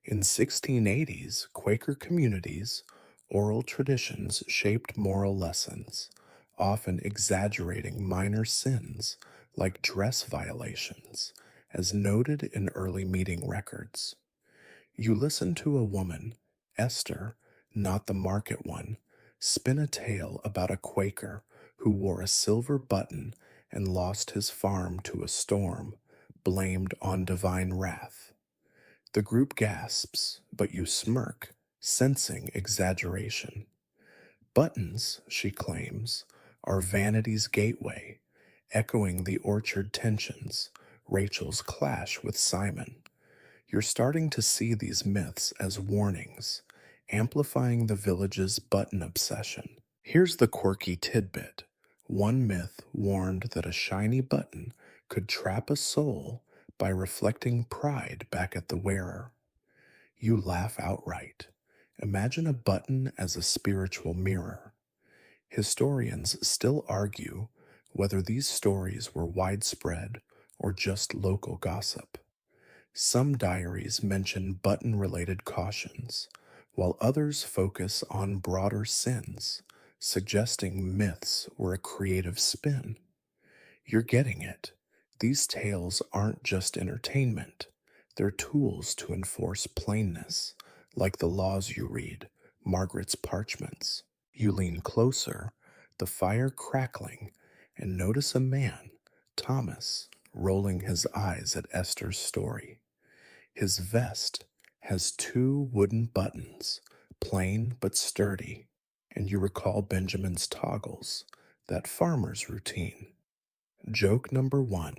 S1: In 1680s Quaker communities, oral traditions shaped moral lessons, often exaggerating minor sins like dress violations, as noted in early meeting records. You listen to a woman, Esther, not the market one, spin a tale about a Quaker who wore a silver button and lost his farm to a storm, blamed on divine wrath. The group gasps, but you smirk, sensing exaggeration. Buttons, she claims, are vanity's gateway, echoing the orchard tensions, Rachel's clash with Simon. You're starting to see these myths as warnings, amplifying the village's button obsession. Here's the quirky tidbit. One myth warned that a shiny button could trap a soul by reflecting pride back at the wearer. You laugh outright. Imagine a button as a spiritual mirror. Historians still argue whether these stories were widespread or just local gossip. Some diaries mention button related cautions, while others focus on broader sins, suggesting myths were a creative spin. You're getting it. These tales aren't just entertainment, they're tools to enforce plainness, like the laws you read, Margaret's parchments. You lean closer, the fire crackling, and notice a man, Thomas, rolling his eyes at Esther's story. His vest has two wooden buttons, plain but sturdy, and you recall Benjamin's toggles, that farmer's routine. Joke number one.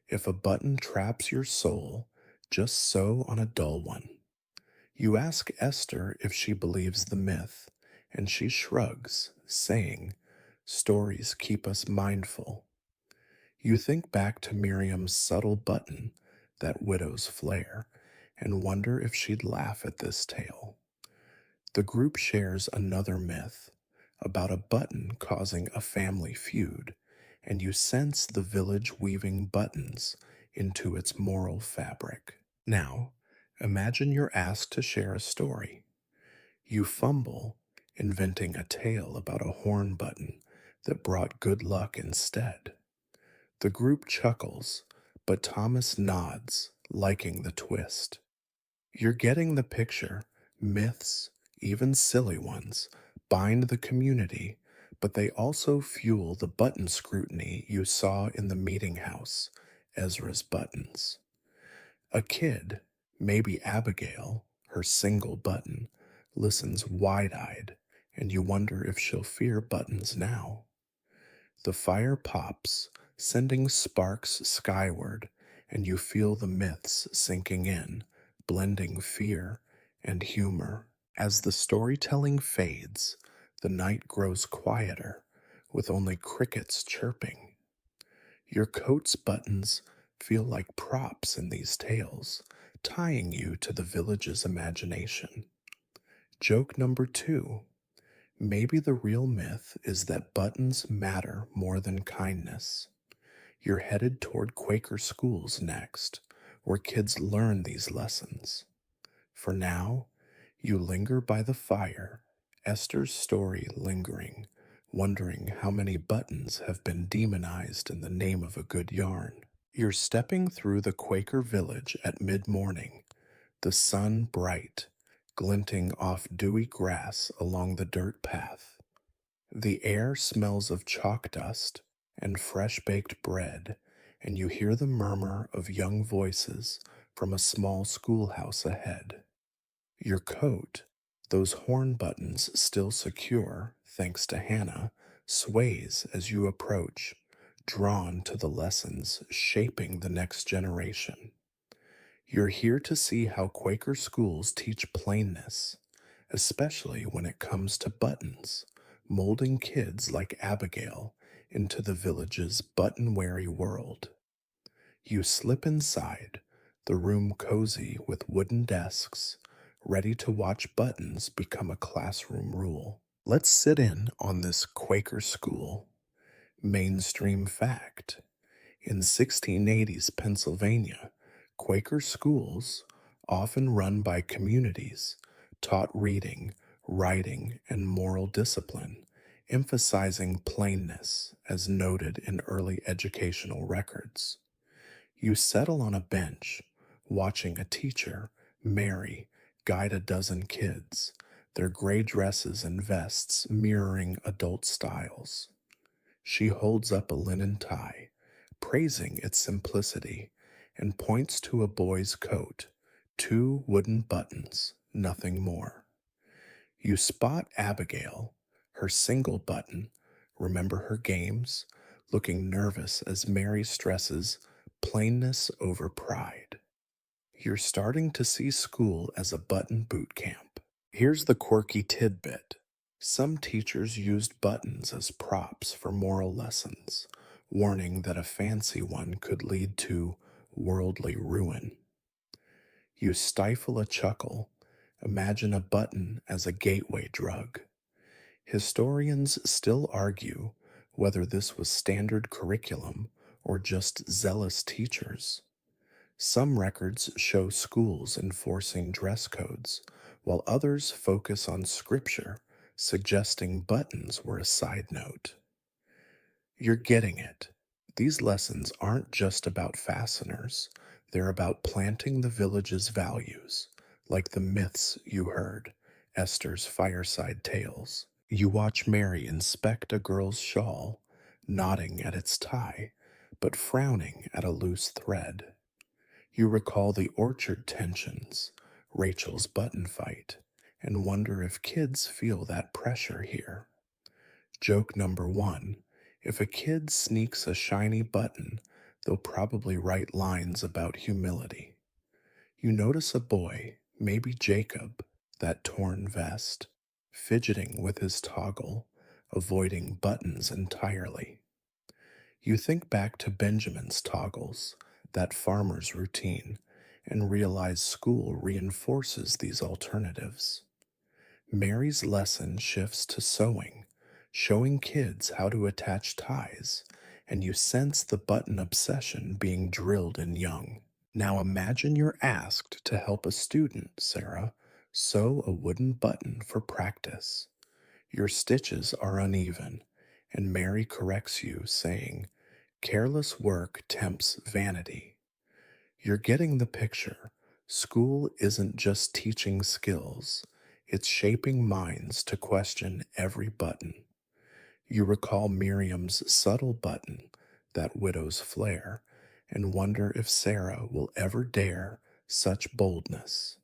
S1: If a button traps your soul, just sew on a dull one. You ask Esther if she believes the myth, and she shrugs, saying, stories keep us mindful. You think back to Miriam's subtle button, that widow's flare, and wonder if she'd laugh at this tale. The group shares another myth about a button causing a family feud, and you sense the village weaving buttons into its moral fabric. Now, imagine you're asked to share a story. You fumble, inventing a tale about a horn button that brought good luck instead. The group chuckles, but Thomas nods, liking the twist. You're getting the picture. Myths, even silly ones, bind the community, but they also fuel the button scrutiny you saw in the meeting house, Ezra's buttons. A kid, maybe Abigail, her single button, listens wide-eyed, and you wonder if she'll fear buttons now. The fire pops, sending sparks skyward, and you feel the myths sinking in, blending fear and humor. As the storytelling fades, the night grows quieter, with only crickets chirping. Your coat's buttons feel like props in these tales, tying you to the village's imagination. Joke number two. Maybe the real myth is that buttons matter more than kindness. You're headed toward Quaker schools next, where kids learn these lessons. For now, you linger by the fire, Esther's story lingering, wondering how many buttons have been demonized in the name of a good yarn. You're stepping through the Quaker village at mid-morning, the sun bright, glinting off dewy grass along the dirt path. The air smells of chalk dust and fresh-baked bread, and you hear the murmur of young voices from a small schoolhouse ahead. Your coat, those horn buttons still secure, thanks to Hannah, sways as you approach, drawn to the lessons shaping the next generation. You're here to see how Quaker schools teach plainness, especially when it comes to buttons, molding kids like Abigail into the village's button-weary world. You slip inside, the room cozy with wooden desks, ready to watch buttons become a classroom rule. Let's sit in on this Quaker school. Mainstream fact. In 1680s Pennsylvania, Quaker schools, often run by communities, taught reading, writing, and moral discipline, emphasizing plainness as noted in early educational records. You settle on a bench, watching a teacher, Mary, guide a dozen kids, their gray dresses and vests mirroring adult styles. She holds up a linen tie, praising its simplicity, and points to a boy's coat, two wooden buttons, nothing more. You spot Abigail, her single button, remember her games, looking nervous as Mary stresses plainness over pride. You're starting to see school as a button boot camp. Here's the quirky tidbit. Some teachers used buttons as props for moral lessons, warning that a fancy one could lead to worldly ruin. You stifle a chuckle. Imagine a button as a gateway drug. Historians still argue whether this was standard curriculum or just zealous teachers. Some records show schools enforcing dress codes, while others focus on scripture, suggesting buttons were a side note. You're getting it. These lessons aren't just about fasteners, they're about planting the village's values, like the myths you heard, Esther's fireside tales. You watch Mary inspect a girl's shawl, nodding at its tie, but frowning at a loose thread. You recall the orchard tensions, Rachel's button fight, and wonder if kids feel that pressure here. Joke number one. If a kid sneaks a shiny button, they'll probably write lines about humility. You notice a boy, maybe Jacob, that torn vest, fidgeting with his toggle, avoiding buttons entirely. You think back to Benjamin's toggles, that farmer's routine, and realize school reinforces these alternatives. Mary's lesson shifts to sewing, showing kids how to attach ties, and you sense the button obsession being drilled in young. Now imagine you're asked to help a student, Sarah, sew a wooden button for practice. Your stitches are uneven, and Mary corrects you, saying, "Careless work tempts vanity." You're getting the picture. School isn't just teaching skills, it's shaping minds to question every button. You recall Miriam's subtle button, that widow's flare, and wonder if Sarah will ever dare such boldness.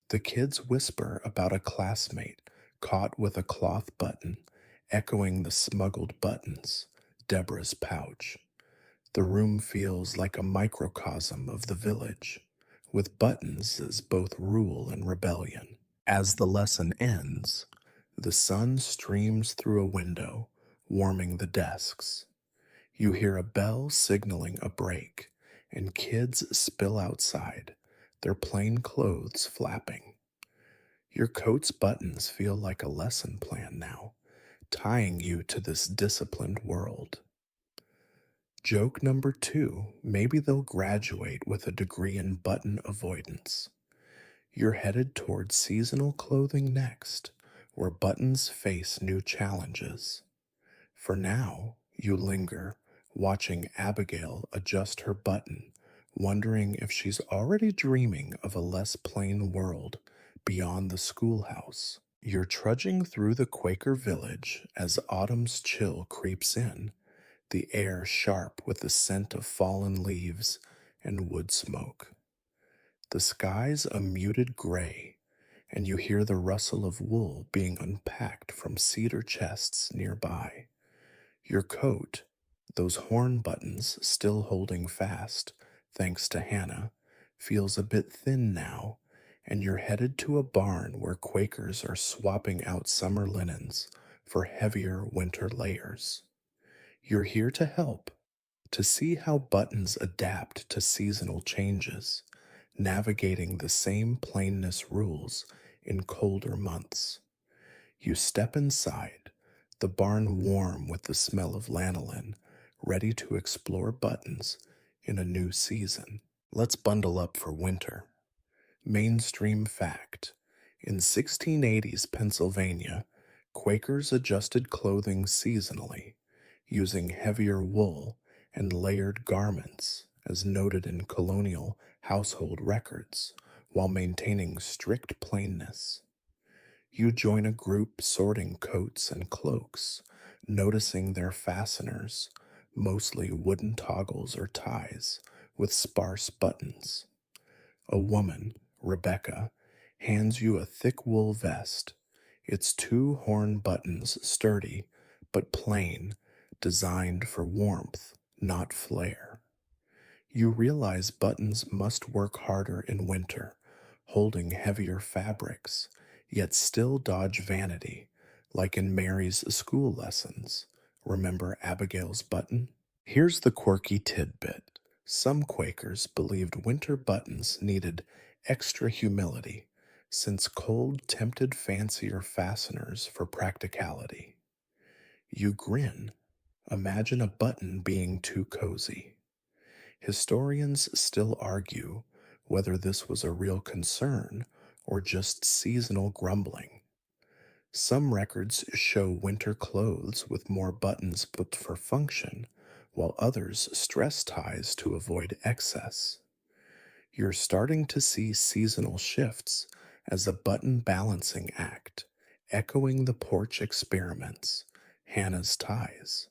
S1: The kids whisper about a classmate caught with a cloth button, echoing the smuggled buttons, Deborah's pouch. The room feels like a microcosm of the village, with buttons as both rule and rebellion. As the lesson ends, the sun streams through a window, warming the desks. You hear a bell signaling a break, and kids spill outside, their plain clothes flapping. Your coat's buttons feel like a lesson plan now, tying you to this disciplined world. Joke number two, maybe they'll graduate with a degree in button avoidance. You're headed towards seasonal clothing next, where buttons face new challenges. For now, you linger, watching Abigail adjust her button, wondering if she's already dreaming of a less plain world beyond the schoolhouse. You're trudging through the Quaker village as autumn's chill creeps in, the air sharp with the scent of fallen leaves and wood smoke. The sky's a muted gray, and you hear the rustle of wool being unpacked from cedar chests nearby. Your coat, those horn buttons still holding fast, thanks to Hannah, feels a bit thin now, and you're headed to a barn where Quakers are swapping out summer linens for heavier winter layers. You're here to help, to see how buttons adapt to seasonal changes, navigating the same plainness rules in colder months. You step inside, the barn warm with the smell of lanolin, ready to explore buttons in a new season. Let's bundle up for winter. Mainstream fact: in 1680s Pennsylvania, Quakers adjusted clothing seasonally, using heavier wool and layered garments, as noted in colonial household records, while maintaining strict plainness. You join a group sorting coats and cloaks, noticing their fasteners, mostly wooden toggles or ties, with sparse buttons. A woman, Rebecca, hands you a thick wool vest. Its two horn buttons sturdy but plain, designed for warmth, not flare. You realize buttons must work harder in winter, holding heavier fabrics, yet still dodge vanity, like in Mary's school lessons. Remember Abigail's button? Here's the quirky tidbit. Some Quakers believed winter buttons needed extra humility, since cold tempted fancier fasteners for practicality. You grin. Imagine a button being too cozy. Historians still argue whether this was a real concern or just seasonal grumbling. Some records show winter clothes with more buttons but for function, while others stress ties to avoid excess. You're starting to see seasonal shifts as a button balancing act, echoing the porch experiments, Hannah's ties.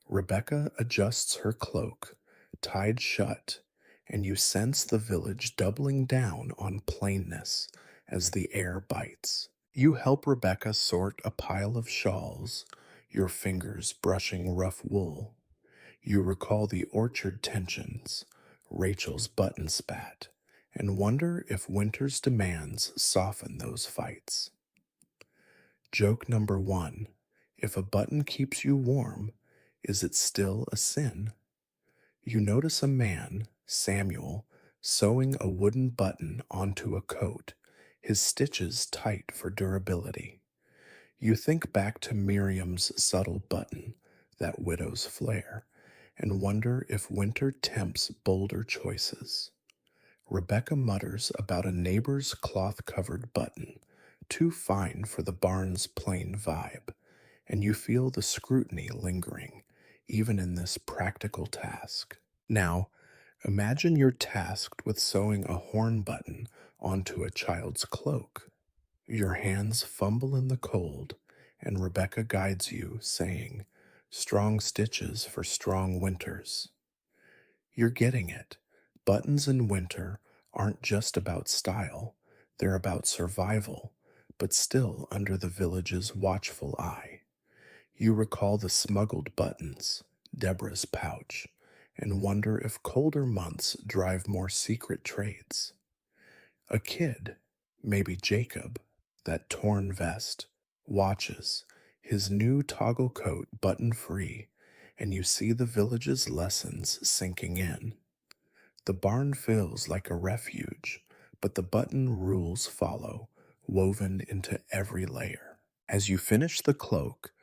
S1: Rebecca adjusts her cloak, tied shut, and you sense the village doubling down on plainness as the air bites. You help Rebecca sort a pile of shawls, your fingers brushing rough wool. You recall the orchard tensions, Rachel's button spat, and wonder if winter's demands soften those fights. Joke number one: if a button keeps you warm, is it still a sin? You notice a man, Samuel, sewing a wooden button onto a coat, his stitches tight for durability. You think back to Miriam's subtle button, that widow's flare, and wonder if winter tempts bolder choices. Rebecca mutters about a neighbor's cloth-covered button, too fine for the barn's plain vibe, and you feel the scrutiny lingering, even in this practical task. Now, imagine you're tasked with sewing a horn button onto a child's cloak. Your hands fumble in the cold, and Rebecca guides you, saying, "Strong stitches for strong winters." You're getting it. Buttons in winter aren't just about style, they're about survival, but still under the village's watchful eye. You recall the smuggled buttons, Deborah's pouch, and wonder if colder months drive more secret trades. A kid, maybe Jacob, that torn vest, watches, his new toggle coat button free, and you see the village's lessons sinking in. The barn feels like a refuge, but the button rules follow, woven into every layer. As you finish the cloak,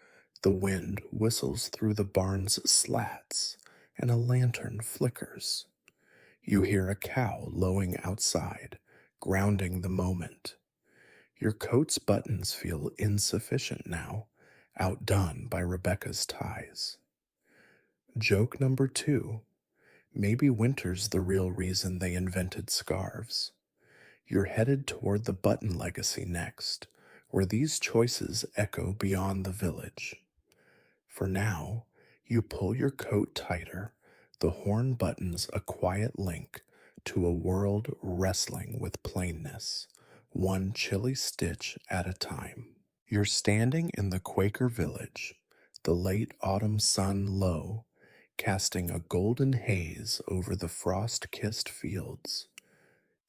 S1: the wind whistles through the barn's slats, and a lantern flickers. You hear a cow lowing outside, grounding the moment. Your coat's buttons feel insufficient now, outdone by Rebecca's ties. Joke number two: maybe winter's the real reason they invented scarves. You're headed toward the button legacy next, where these choices echo beyond the village. For now, you pull your coat tighter, the horn buttons a quiet link to a world wrestling with plainness, one chilly stitch at a time. You're standing in the Quaker village, the late autumn sun low, casting a golden haze over the frost-kissed fields.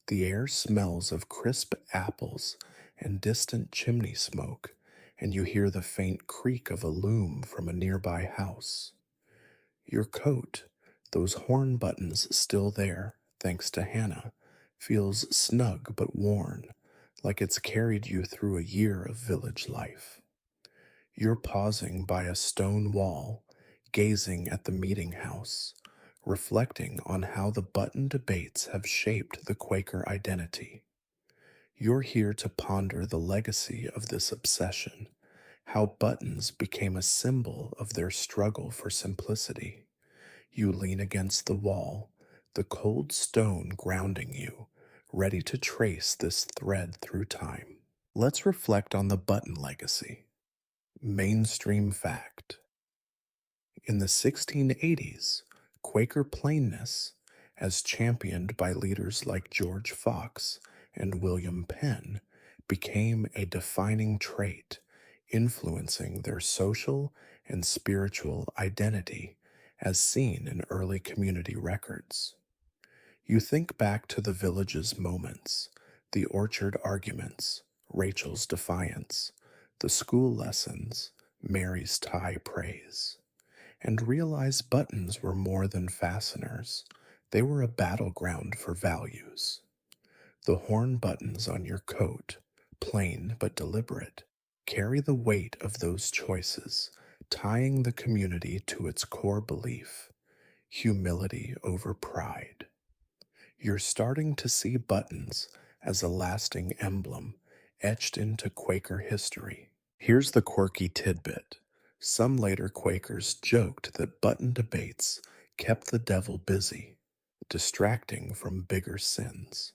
S1: The air smells of crisp apples and distant chimney smoke, and you hear the faint creak of a loom from a nearby house. Your coat, those horn buttons still there, thanks to Hannah, feels snug but worn, like it's carried you through a year of village life. You're pausing by a stone wall, gazing at the meeting house, reflecting on how the button debates have shaped the Quaker identity. You're here to ponder the legacy of this obsession, how buttons became a symbol of their struggle for simplicity. You lean against the wall, the cold stone grounding you, ready to trace this thread through time. Let's reflect on the button legacy. Mainstream fact. In the 1680s, Quaker plainness, as championed by leaders like George Fox and William Penn, became a defining trait, influencing their social and spiritual identity as seen in early community records. You think back to the village's moments, the orchard arguments, Rachel's defiance, the school lessons, Mary's tie praise, and realize buttons were more than fasteners. They were a battleground for values. The horn buttons on your coat, plain but deliberate, carry the weight of those choices, tying the community to its core belief: humility over pride. You're starting to see buttons as a lasting emblem etched into Quaker history. Here's the quirky tidbit. Some later Quakers joked that button debates kept the devil busy, distracting from bigger sins.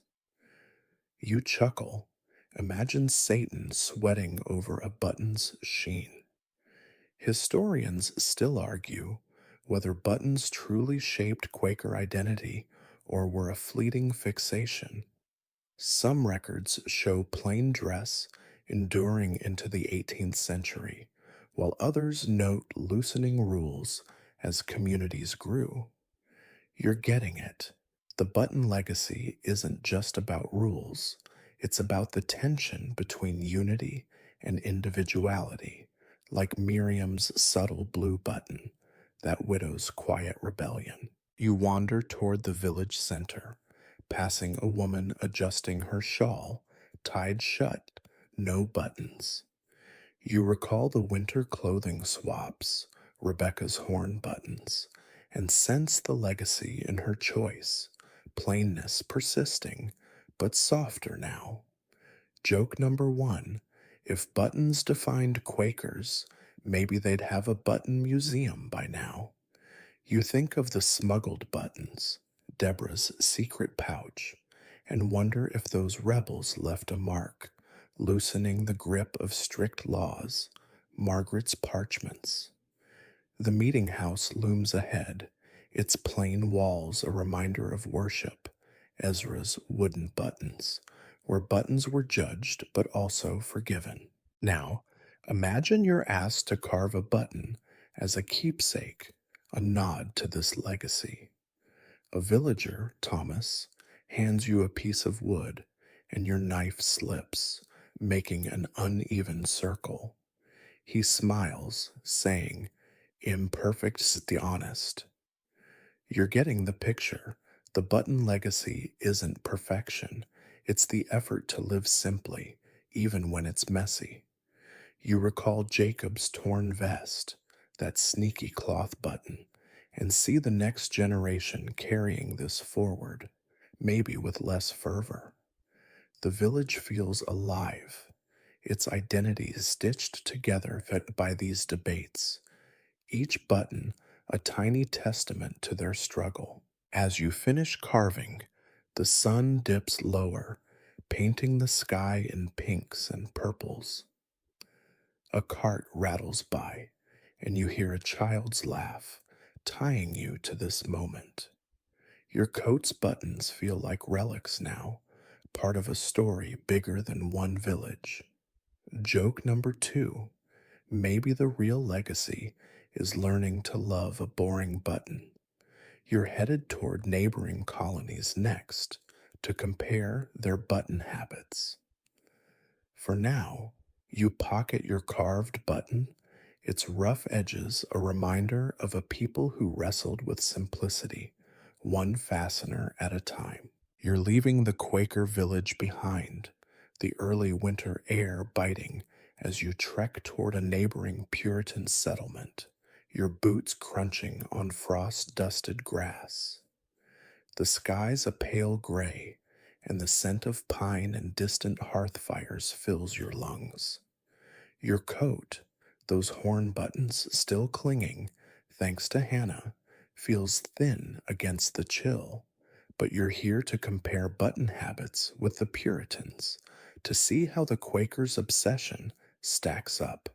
S1: You chuckle. Imagine Satan sweating over a button's sheen. Historians still argue whether buttons truly shaped Quaker identity or were a fleeting fixation. Some records show plain dress enduring into the 18th century, while others note loosening rules as communities grew. You're getting it. The button legacy isn't just about rules, it's about the tension between unity and individuality, like Miriam's subtle blue button, that widow's quiet rebellion. You wander toward the village center, passing a woman adjusting her shawl, tied shut, no buttons. You recall the winter clothing swaps, Rebecca's horn buttons, and sense the legacy in her choice, plainness persisting, but softer now. Joke number one: if buttons defined Quakers, maybe they'd have a button museum by now. You think of the smuggled buttons, Deborah's secret pouch, and wonder if those rebels left a mark, loosening the grip of strict laws, Margaret's parchments. The meeting house looms ahead, its plain walls a reminder of worship, Ezra's wooden buttons, where buttons were judged but also forgiven. Now, imagine you're asked to carve a button as a keepsake, a nod to this legacy. A villager, Thomas, hands you a piece of wood, and your knife slips, making an uneven circle. He smiles, saying, "Imperfect's the honest." You're getting the picture. The button legacy isn't perfection, it's the effort to live simply, even when it's messy. You recall Jacob's torn vest, that sneaky cloth button, and see the next generation carrying this forward, maybe with less fervor. The village feels alive, its identity stitched together by these debates, each button a tiny testament to their struggle. As you finish carving, the sun dips lower, painting the sky in pinks and purples. A cart rattles by, and you hear a child's laugh, tying you to this moment. Your coat's buttons feel like relics now, part of a story bigger than one village. Joke number two: maybe the real legacy is learning to love a boring button. You're headed toward neighboring colonies next, to compare their button habits. For now, you pocket your carved button, its rough edges a reminder of a people who wrestled with simplicity, one fastener at a time. You're leaving the Quaker village behind, the early winter air biting as you trek toward a neighboring Puritan settlement, your boots crunching on frost-dusted grass. The sky's a pale gray, and the scent of pine and distant hearth fires fills your lungs. Your coat, those horn buttons still clinging, thanks to Hannah, feels thin against the chill, but you're here to compare button habits with the Puritans, to see how the Quakers' obsession stacks up.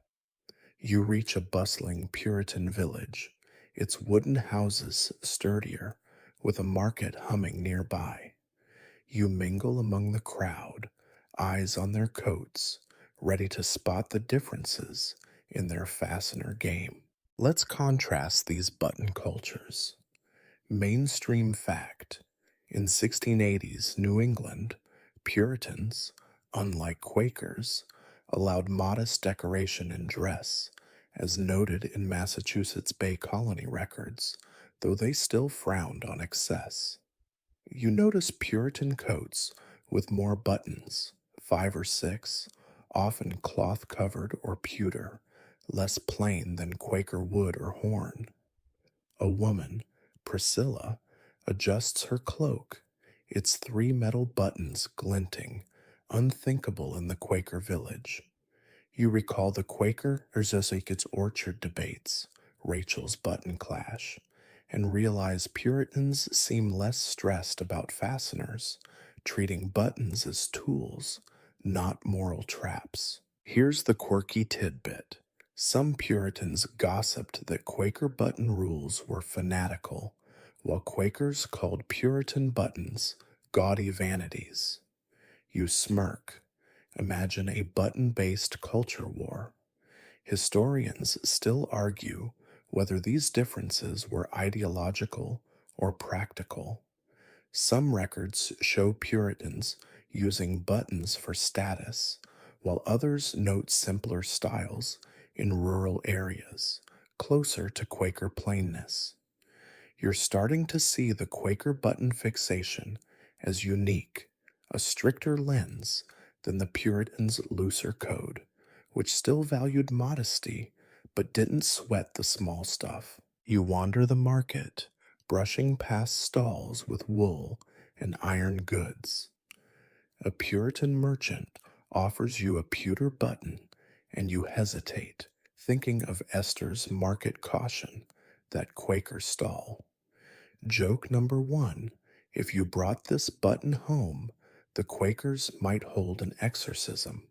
S1: You reach a bustling Puritan village, its wooden houses sturdier, with a market humming nearby. You mingle among the crowd, eyes on their coats, ready to spot the differences in their fastener game. Let's contrast these button cultures. Mainstream fact: in 1680s New England, Puritans, unlike Quakers, allowed modest decoration in dress, as noted in Massachusetts Bay Colony records, though they still frowned on excess. You notice Puritan coats with more buttons, 5 or 6, often cloth covered or pewter, less plain than Quaker wood or horn. A woman, Priscilla, adjusts her cloak, its 3 metal buttons glinting, unthinkable in the Quaker village. You recall the Quaker versus its orchard debates, Rachel's button clash, and realize Puritans seem less stressed about fasteners, treating buttons as tools, not moral traps. Here's the quirky tidbit. Some Puritans gossiped that Quaker button rules were fanatical, while Quakers called Puritan buttons gaudy vanities. You smirk. Imagine a button-based culture war. Historians still argue whether these differences were ideological or practical. Some records show Puritans using buttons for status, while others note simpler styles in rural areas, closer to Quaker plainness. You're starting to see the Quaker button fixation as unique, a stricter lens than the Puritans' looser code, which still valued modesty but didn't sweat the small stuff. You wander the market, brushing past stalls with wool and iron goods. A Puritan merchant offers you a pewter button, and you hesitate, thinking of Esther's market caution, that Quaker stall. Joke number 1: if you brought this button home, the Quakers might hold an exorcism.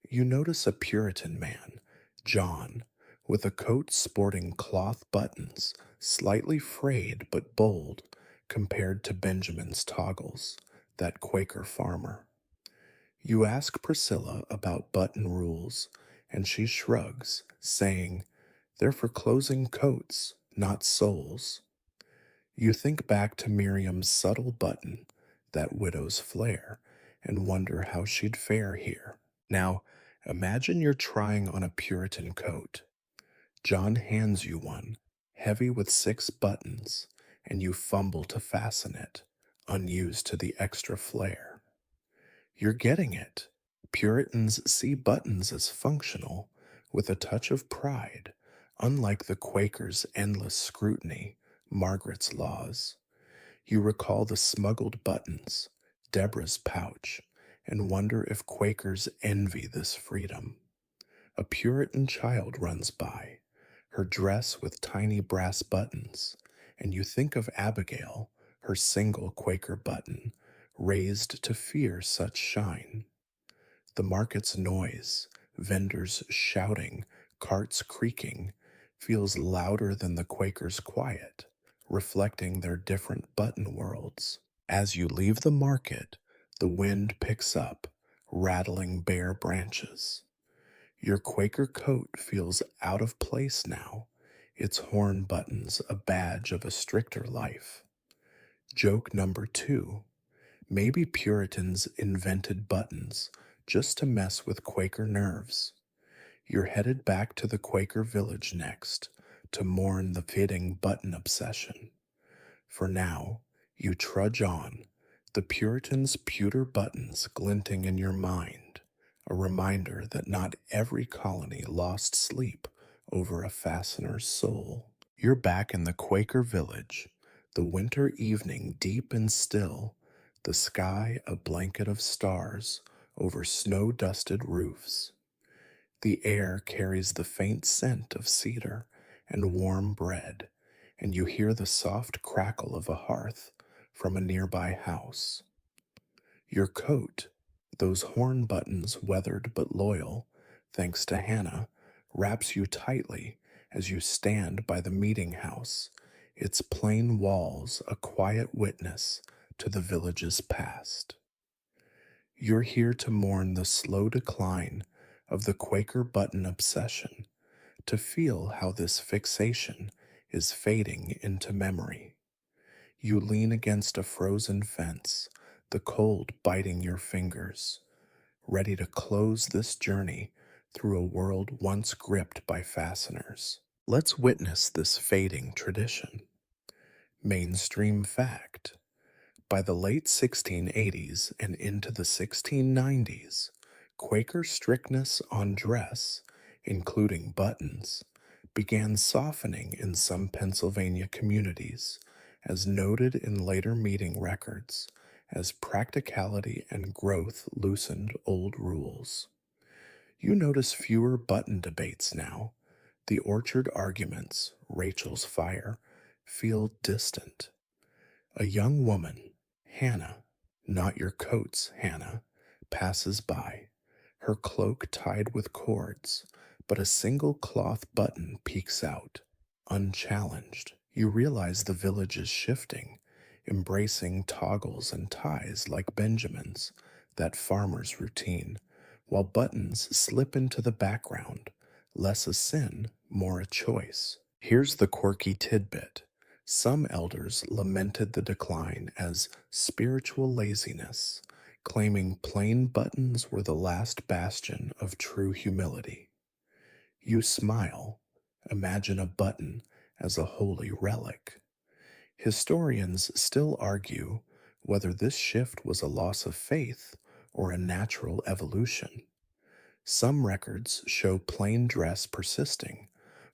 S1: You notice a Puritan man, John, with a coat sporting cloth buttons, slightly frayed but bold compared to Benjamin's toggles, that Quaker farmer. You ask Priscilla about button rules, and she shrugs, saying, "They're for closing coats, not souls." You think back to Miriam's subtle button, that widow's flare, and wonder how she'd fare here. Now, imagine you're trying on a Puritan coat. John hands you one, heavy with 6 buttons, and you fumble to fasten it, unused to the extra flare. You're getting it. Puritans see buttons as functional, with a touch of pride, unlike the Quakers' endless scrutiny, Margaret's laws. You recall the smuggled buttons, Deborah's pouch, and wonder if Quakers envy this freedom. A Puritan child runs by, her dress with tiny brass buttons, and you think of Abigail, her single Quaker button, raised to fear such shine. The market's noise, vendors shouting, carts creaking, feels louder than the Quakers' quiet, reflecting their different button worlds. As you leave the market, the wind picks up, rattling bare branches. Your Quaker coat feels out of place now, its horn buttons a badge of a stricter life. Joke number 2: Maybe Puritans invented buttons just to mess with Quaker nerves. You're headed back to the Quaker village next to mourn the fitting button obsession. For now, you trudge on, the Puritans' pewter buttons glinting in your mind, a reminder that not every colony lost sleep over a fastener's soul. You're back in the Quaker village, the winter evening deep and still, the sky a blanket of stars over snow-dusted roofs. The air carries the faint scent of cedar and warm bread, and you hear the soft crackle of a hearth from a nearby house. Your coat, those horn buttons weathered but loyal, thanks to Hannah, wraps you tightly as you stand by the meeting house, its plain walls a quiet witness to the village's past. You're here to mourn the slow decline of the Quaker button obsession, to feel how this fixation is fading into memory. You lean against a frozen fence, the cold biting your fingers, ready to close this journey through a world once gripped by fasteners. Let's witness this fading tradition. Mainstream fact. By the late 1680s and into the 1690s, Quaker strictness on dress, including buttons, began softening in some Pennsylvania communities, as noted in later meeting records, as practicality and growth loosened old rules. You notice fewer button debates now. The orchard arguments, Rachel's fire, feel distant. A young woman, Hannah, not your coats, Hannah, passes by, her cloak tied with cords, but a single cloth button peeks out, unchallenged. You realize the village is shifting, embracing toggles and ties like Benjamin's, that farmer's routine, while buttons slip into the background, less a sin, more a choice. Here's the quirky tidbit. Some elders lamented the decline as spiritual laziness, claiming plain buttons were the last bastion of true humility. You smile, imagine a button as a holy relic. Historians still argue whether this shift was a loss of faith or a natural evolution. Some records show plain dress persisting,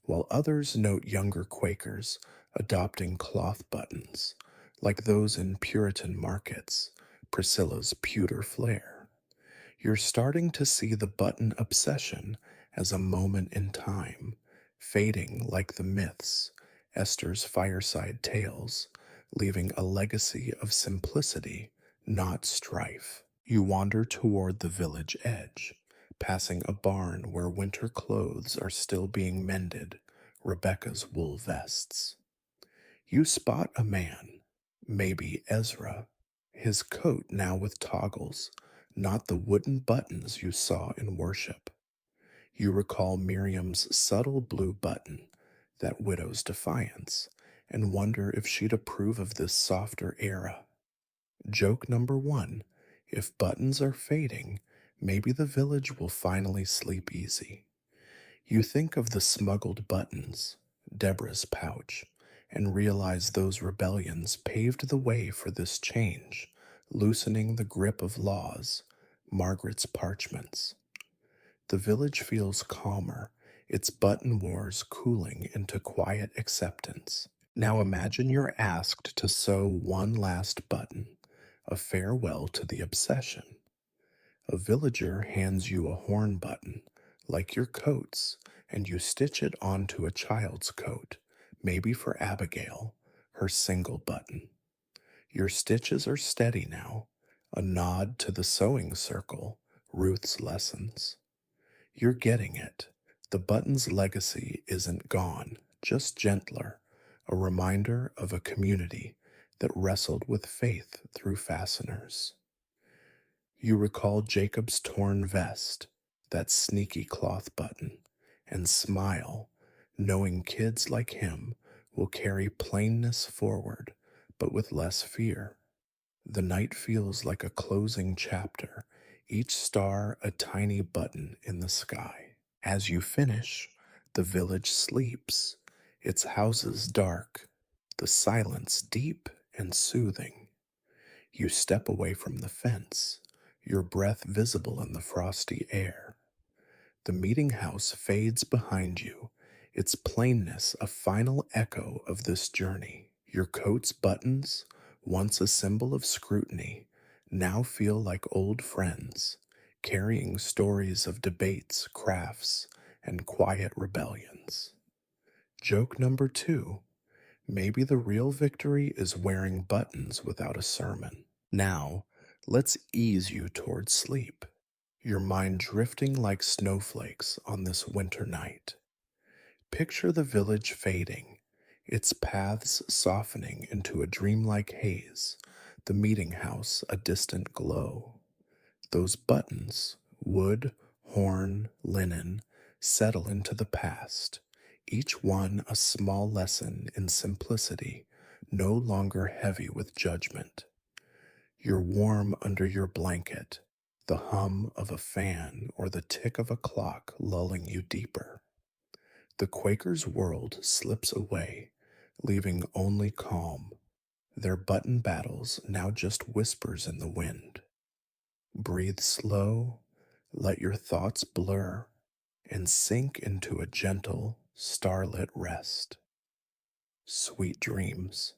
S1: while others note younger Quakers adopting cloth buttons, like those in Puritan markets, Priscilla's pewter flare. You're starting to see the button obsession as a moment in time, fading like the myths, Esther's fireside tales, leaving a legacy of simplicity, not strife. You wander toward the village edge, passing a barn where winter clothes are still being mended, Rebecca's wool vests. You spot a man, maybe Ezra, his coat now with toggles, not the wooden buttons you saw in worship. You recall Miriam's subtle blue button, that widow's defiance, and wonder if she'd approve of this softer era. Joke number one, if buttons are fading, maybe the village will finally sleep easy. You think of the smuggled buttons, Deborah's pouch, and realize those rebellions paved the way for this change, loosening the grip of laws, Margaret's parchments. The village feels calmer, its button wars cooling into quiet acceptance. Now imagine you're asked to sew one last button, a farewell to the obsession. A villager hands you a horn button, like your coats, and you stitch it onto a child's coat, maybe for Abigail, her single button. Your stitches are steady now, a nod to the sewing circle, Ruth's lessons. You're getting it. The button's legacy isn't gone, just gentler, a reminder of a community that wrestled with faith through fasteners. You recall Jacob's torn vest, that sneaky cloth button, and smile, knowing kids like him will carry plainness forward, but with less fear. The night feels like a closing chapter, each star a tiny button in the sky. As you finish, the village sleeps, its houses dark, the silence deep and soothing. You step away from the fence, your breath visible in the frosty air. The meeting house fades behind you, its plainness a final echo of this journey. Your coat's buttons, once a symbol of scrutiny, now feel like old friends, carrying stories of debates, crafts, and quiet rebellions. Joke number two: maybe the real victory is wearing buttons without a sermon. Now, let's ease you towards sleep, your mind drifting like snowflakes on this winter night. Picture the village fading, its paths softening into a dreamlike haze, the meeting house a distant glow. Those buttons, wood, horn, linen, settle into the past, each one a small lesson in simplicity, no longer heavy with judgment. You're warm under your blanket, the hum of a fan or the tick of a clock lulling you deeper. The Quaker's world slips away, leaving only calm, their button battles now just whispers in the wind. Breathe slow, let your thoughts blur, and sink into a gentle, starlit rest. Sweet dreams.